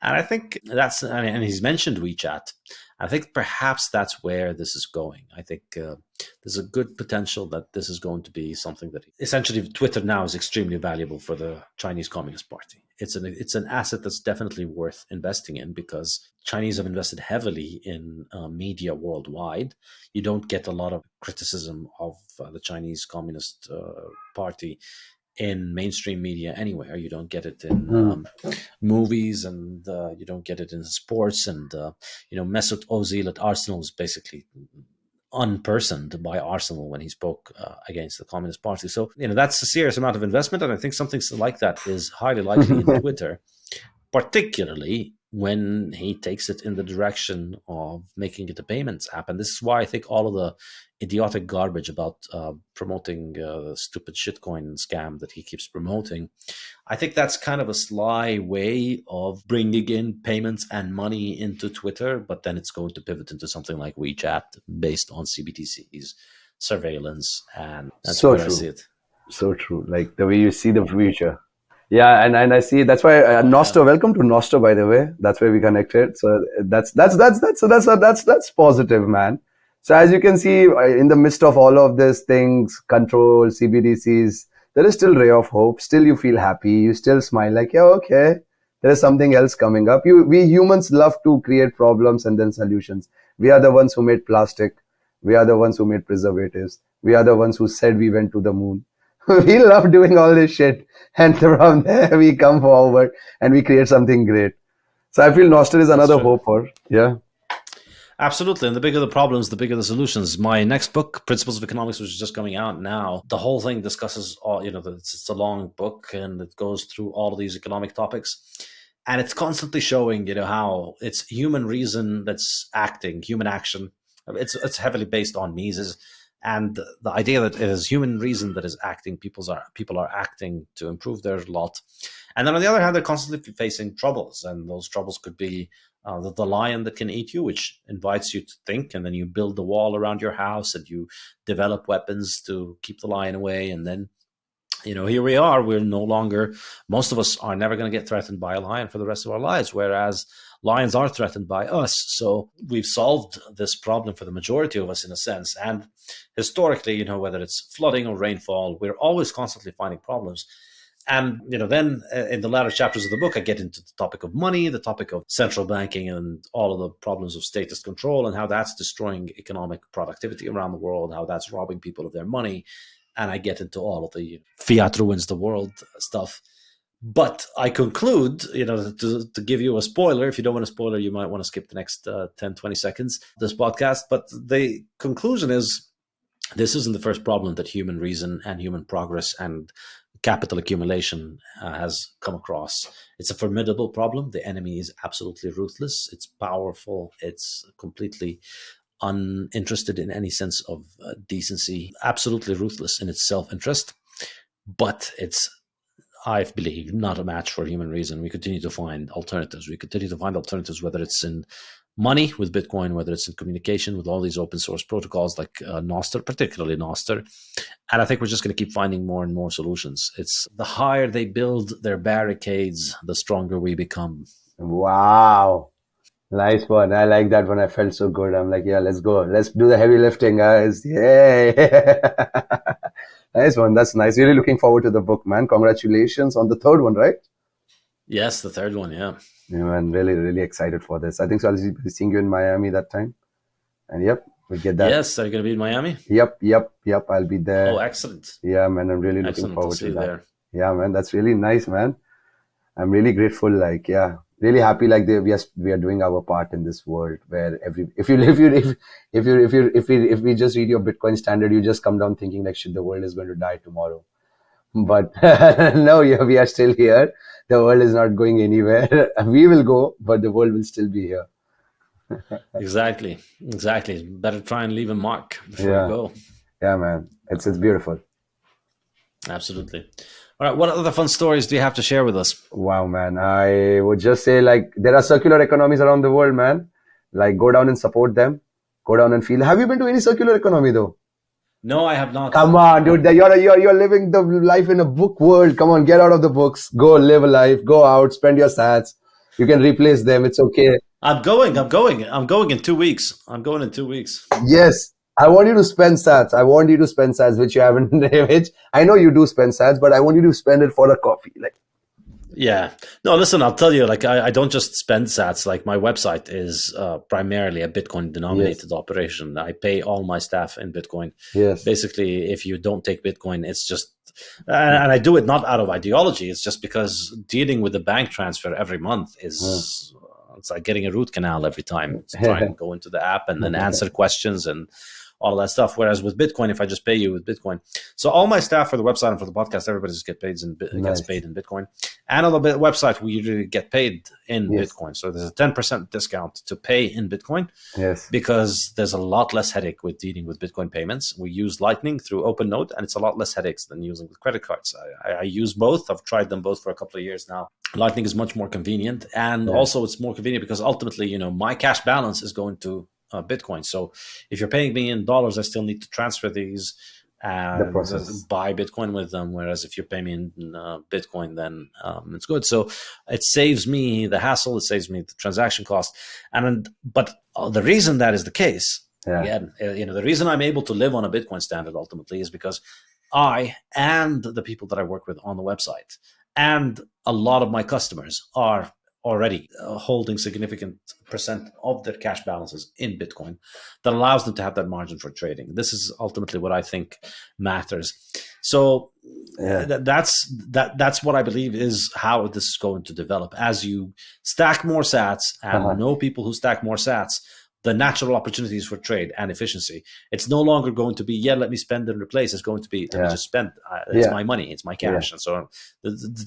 And I think and he's mentioned WeChat. I think perhaps that's where this is going. I think there's a good potential that this is going to be something that essentially Twitter now is extremely valuable for the Chinese Communist Party. It's an asset that's definitely worth investing in because Chinese have invested heavily in media worldwide. You don't get a lot of criticism of the Chinese Communist Party in mainstream media anywhere. You don't get it in movies, and you don't get it in sports. And Mesut Ozil at Arsenal was basically unpersoned by Arsenal when he spoke against the Communist Party. So that's a serious amount of investment, and I think something like that is highly likely in Twitter, particularly when he takes it in the direction of making it a payments app. And this is why I think all of the idiotic garbage about promoting the stupid shitcoin scam that he keeps promoting, I think that's kind of a sly way of bringing in payments and money into Twitter, but then it's going to pivot into something like WeChat based on CBDCs, surveillance, and that's So where I true. see it. So true. Like the way you see the future. Yeah, and I see that's why Noster. Welcome to Noster, by the way. That's where we connected. So that's positive, man. So as you can see, in the midst of all of these things, control, CBDCs, there is still ray of hope. Still, you feel happy. You still smile like, yeah, okay, there is something else coming up. We humans love to create problems and then solutions. We are the ones who made plastic. We are the ones who made preservatives. We are the ones who said we went to the moon. We love doing all this shit. And from there, we come forward and we create something great. So I feel Nostr is another hope for, yeah. Absolutely. And the bigger the problems, the bigger the solutions. My next book, Principles of Economics, which is just coming out now, the whole thing discusses all, it's a long book and it goes through all of these economic topics. And it's constantly showing, how it's human reason that's acting, human action. It's heavily based on Mises. And the idea that it is human reason that is acting, people are acting to improve their lot. And then on the other hand, they're constantly facing troubles. And those troubles could be the lion that can eat you, which invites you to think, and then you build the wall around your house and you develop weapons to keep the lion away. And then, here we are. We're no longer, most of us are never going to get threatened by a lion for the rest of our lives, whereas lions are threatened by us. So we've solved this problem for the majority of us in a sense. And historically, whether it's flooding or rainfall, we're always constantly finding problems. And, then in the latter chapters of the book, I get into the topic of money, the topic of central banking and all of the problems of statist control and how that's destroying economic productivity around the world, how that's robbing people of their money. And I get into all of the fiat ruins the world stuff. But I conclude, to give you a spoiler, if you don't want a spoiler, you might want to skip the next 10, 20 seconds, this podcast. But the conclusion is, this isn't the first problem that human reason and human progress and capital accumulation has come across. It's a formidable problem. The enemy is absolutely ruthless. It's powerful. It's completely uninterested in any sense of decency, absolutely ruthless in its self-interest. But it's, I believe, not a match for human reason. We continue to find alternatives. We continue to find alternatives, whether it's in money with Bitcoin, whether it's in communication with all these open source protocols like Nostr, particularly Nostr. And I think we're just going to keep finding more and more solutions. It's the higher they build their barricades, the stronger we become. Wow. Nice one. I like that one. I felt so good. I'm like, yeah, let's go. Let's do the heavy lifting, guys. Yay. Nice one. That's nice. Really looking forward to the book, man. Congratulations on the third one, right? Yes, the third one, yeah. Yeah, man, really, really excited for this. I think so. I'll be seeing you in Miami that time. And yep, we get that. Yes, are you going to be in Miami? Yep. I'll be there. Oh, excellent. Yeah, man. I'm really looking forward to that. There. Yeah, man. That's really nice, man. I'm really grateful. Like, yeah, really happy. Like we are doing our part in this world where if we just read your Bitcoin Standard, you just come down thinking like, shit, the world is going to die tomorrow. But no, yeah, we are still here. The world is not going anywhere. We will go, but the world will still be here. Exactly. Better try and leave a mark before you go. Yeah, man. It's beautiful. Absolutely. All right. What other fun stories do you have to share with us? Wow, man. I would just say, like, there are circular economies around the world, man. Like, go down and support them. Go down and feel. Have you been to any circular economy though? No, I have not. Come on, dude. You're living the life in a book world. Come on, get out of the books. Go live a life. Go out. Spend your sats. You can replace them. It's okay. I'm going in 2 weeks. I'm going in 2 weeks. Yes. I want you to spend sats. Which you haven't, which I know you do spend sats, but I want you to spend it for a coffee. Like, yeah. No, listen, I'll tell you, like, I don't just spend sats. Like, my website is primarily a Bitcoin denominated operation. I pay all my staff in Bitcoin. Yes. Basically, if you don't take Bitcoin, it's just, and I do it not out of ideology. It's just because dealing with the bank transfer every month is, it's like getting a root canal every time. To try and go into the app and then answer questions and all that stuff. Whereas with Bitcoin, if I just pay you with Bitcoin, so all my staff for the website and for the podcast, everybody just gets paid in Bitcoin. And on the website, we usually get paid in Bitcoin. So there's a 10% discount to pay in Bitcoin. Yes. Because there's a lot less headache with dealing with Bitcoin payments. We use Lightning through OpenNote, and it's a lot less headaches than using with credit cards. I use both. I've tried them both for a couple of years now. Lightning is much more convenient, and also it's more convenient because ultimately, my cash balance is going to Bitcoin. So if you're paying me in dollars, I still need to transfer these and buy Bitcoin with them. Whereas if you pay me in Bitcoin, then it's good. So it saves me the hassle. It saves me the transaction cost. But the reason that is the case, again, the reason I'm able to live on a Bitcoin standard ultimately is because I and the people that I work with on the website and a lot of my customers are already holding significant percent of their cash balances in Bitcoin that allows them to have that margin for trading. This is ultimately what I think matters. So that's what I believe is how this is going to develop. As you stack more sats and know people who stack more sats, the natural opportunities for trade and efficiency. It's no longer going to be, let me spend and replace. It's going to be, let me just spend. It's my money, it's my cash. And so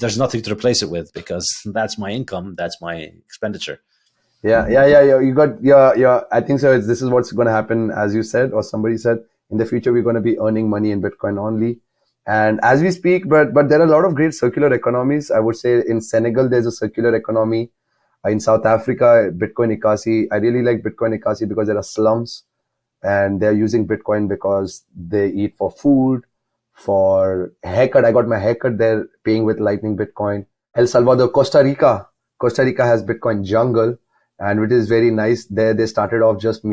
there's nothing to replace it with, because that's my income, that's my expenditure. Yeah. You got your. I think so. This is what's going to happen, as you said, or somebody said. In the future, we're going to be earning money in Bitcoin only, and as we speak. But there are a lot of great circular economies. I would say in Senegal, there's a circular economy. In South Africa, Bitcoin Ikasi. I really like Bitcoin Ikasi because there are slums, and they're using Bitcoin because they eat for food, for haircut. I got my haircut there, paying with Lightning Bitcoin. El Salvador, Costa Rica. Costa Rica has Bitcoin Jungle. And it is very nice. There, they started off just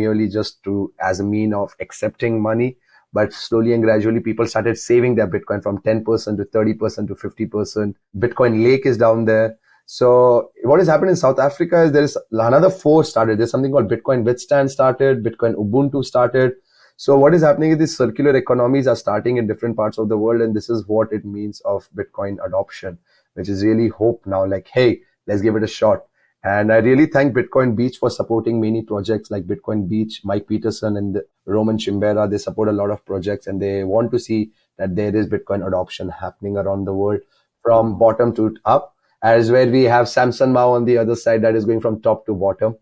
as a mean of accepting money, but slowly and gradually people started saving their Bitcoin from 10% to 30% to 50%. Bitcoin Lake is down there. So what has happened in South Africa is there is another four started. There's something called Bitcoin Withstand started, Bitcoin Ubuntu started. So what is happening is these circular economies are starting in different parts of the world. And this is what it means of Bitcoin adoption, which is really hope now, like, hey, let's give it a shot. And I really thank Bitcoin Beach for supporting many projects like Bitcoin Beach, Mike Peterson and Roman Chimbera. They support a lot of projects, and they want to see that there is Bitcoin adoption happening around the world from bottom to up, as where we have Samson Mao on the other side that is going from top to bottom.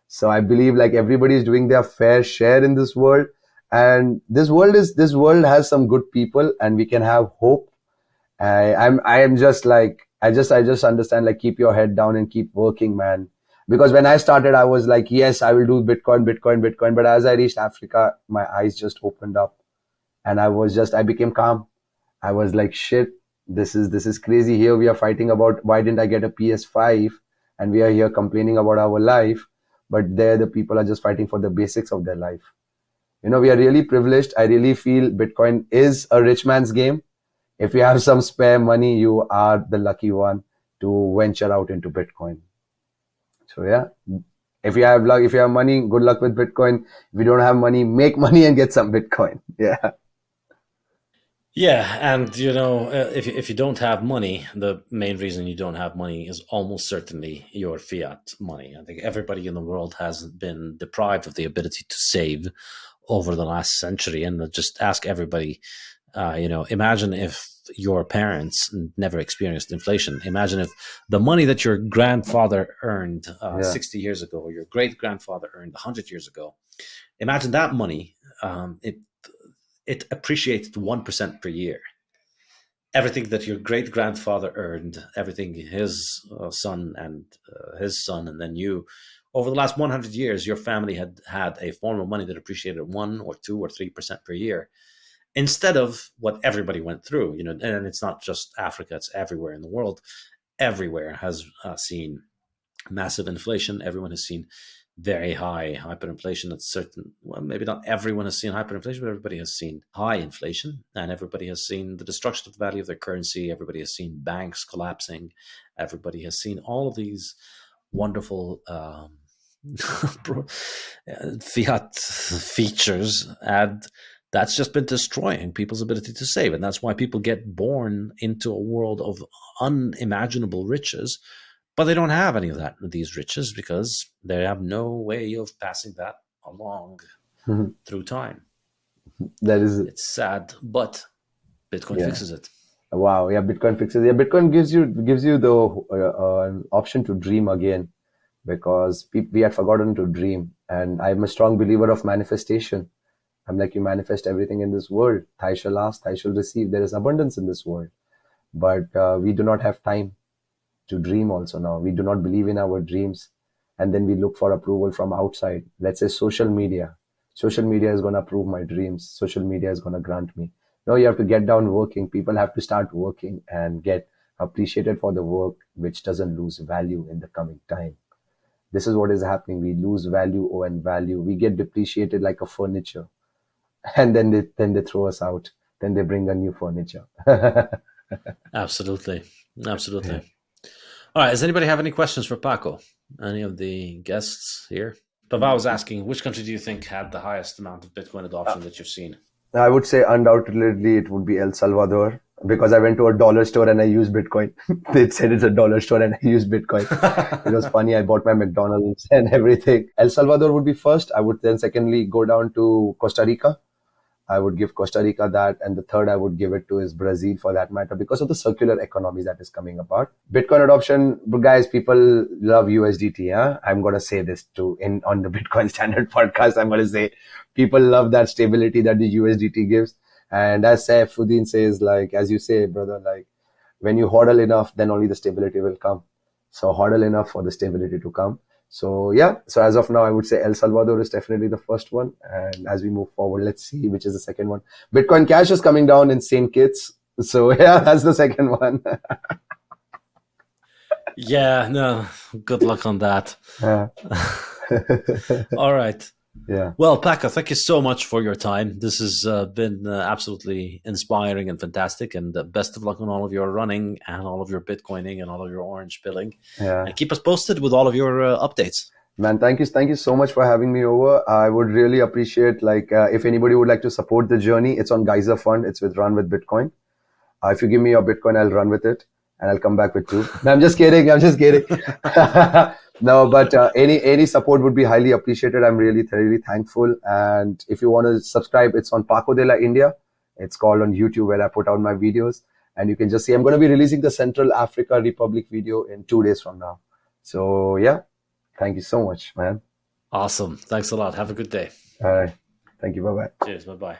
So I believe like everybody is doing their fair share in this world. And this world has some good people, and we can have hope. I just understand, like, keep your head down and keep working, man. Because when I started, I was like, yes, I will do Bitcoin. But as I reached Africa, my eyes just opened up, and I became calm. I was like, shit, this is crazy. Here we are fighting about why didn't I get a PS5, and we are here complaining about our life. But there, the people are just fighting for the basics of their life. We are really privileged. I really feel Bitcoin is a rich man's game. If you have some spare money, you are the lucky one to venture out into Bitcoin. So yeah, if you have luck, if you have money, good luck with Bitcoin. If you don't have money, make money and get some Bitcoin. Yeah. Yeah, and if you don't have money, the main reason you don't have money is almost certainly your fiat money. I think everybody in the world has been deprived of the ability to save over the last century, and just ask everybody. Imagine if your parents never experienced inflation. Imagine if the money that your grandfather earned 60 years ago, or your great grandfather earned 100 years ago. Imagine that money. It appreciated 1% per year. Everything that your great grandfather earned, everything his son and his son, and then you, over the last 100 years, your family had a form of money that appreciated 1 or 2 or 3% per year. Instead of what everybody went through, and it's not just Africa, it's everywhere in the world. Everywhere has seen massive inflation. Everyone has seen very high hyperinflation. It's certain, well, maybe not everyone has seen hyperinflation, but everybody has seen high inflation, and everybody has seen the destruction of the value of their currency. Everybody has seen banks collapsing. Everybody has seen all of these wonderful fiat features, and that's just been destroying people's ability to save. And that's why people get born into a world of unimaginable riches, but they don't have any of these riches, because they have no way of passing that along through time. It's sad, but Bitcoin fixes it. Wow. Yeah. Bitcoin fixes it. Yeah. Bitcoin gives you the option to dream again, because we had forgotten to dream. And I'm a strong believer of manifestation. I'm like, you manifest everything in this world. Thou shall ask, thou shall receive. There is abundance in this world. But we do not have time to dream also now. We do not believe in our dreams. And then we look for approval from outside. Let's say social media. Social media is going to approve my dreams. Social media is going to grant me. No, you have to get down working. People have to start working and get appreciated for the work, which doesn't lose value in the coming time. This is what is happening. We lose value and value. We get depreciated like a furniture. And then they throw us out. Then they bring a new furniture. Absolutely. Yeah. All right. Does anybody have any questions for Paco? Any of the guests here? Pavel was asking, which country do you think had the highest amount of Bitcoin adoption that you've seen? I would say undoubtedly it would be El Salvador. because I went to a dollar store and I used Bitcoin. They said it's a dollar store and I used Bitcoin. It was funny. I bought my McDonald's and everything. El Salvador would be first. I would then secondly go down to Costa Rica. I would give Costa Rica that. And the third I would give it to is Brazil for that matter, because of the circular economy that is coming about. Bitcoin adoption, guys, people love USDT. Huh? I'm going to say this too on the Bitcoin Standard podcast. I'm going to say people love that stability that the USDT gives. And as Saifedean says, like, as you say, brother, like when you hodl enough, then only the stability will come. So hodl enough for the stability to come. So yeah, so as of now, I would say El Salvador is definitely the first one. And as we move forward, let's see which is the second one. Bitcoin Cash is coming down in St. Kitts. So yeah, that's the second one. Yeah, no, good luck on that. Yeah. All right. Yeah. Well, Paco, thank you so much for your time. This has been absolutely inspiring and fantastic. And best of luck on all of your running and all of your Bitcoining and all of your orange pilling. Yeah. And keep us posted with all of your updates. Man, thank you so much for having me over. I would really appreciate, like, if anybody would like to support the journey, it's on Geyser Fund. It's with Run with Bitcoin. If you give me your Bitcoin, I'll run with it and I'll come back with two. No, I'm just kidding. No, but any support would be highly appreciated. I'm really thankful. And if you want to subscribe, it's on Paco de la India. It's called on YouTube, where I put out my videos. And you can just see, I'm going to be releasing the Central Africa Republic video in 2 days from now. So yeah, thank you so much, man. Awesome. Thanks a lot. Have a good day. All right. Thank you. Bye-bye. Cheers. Bye-bye.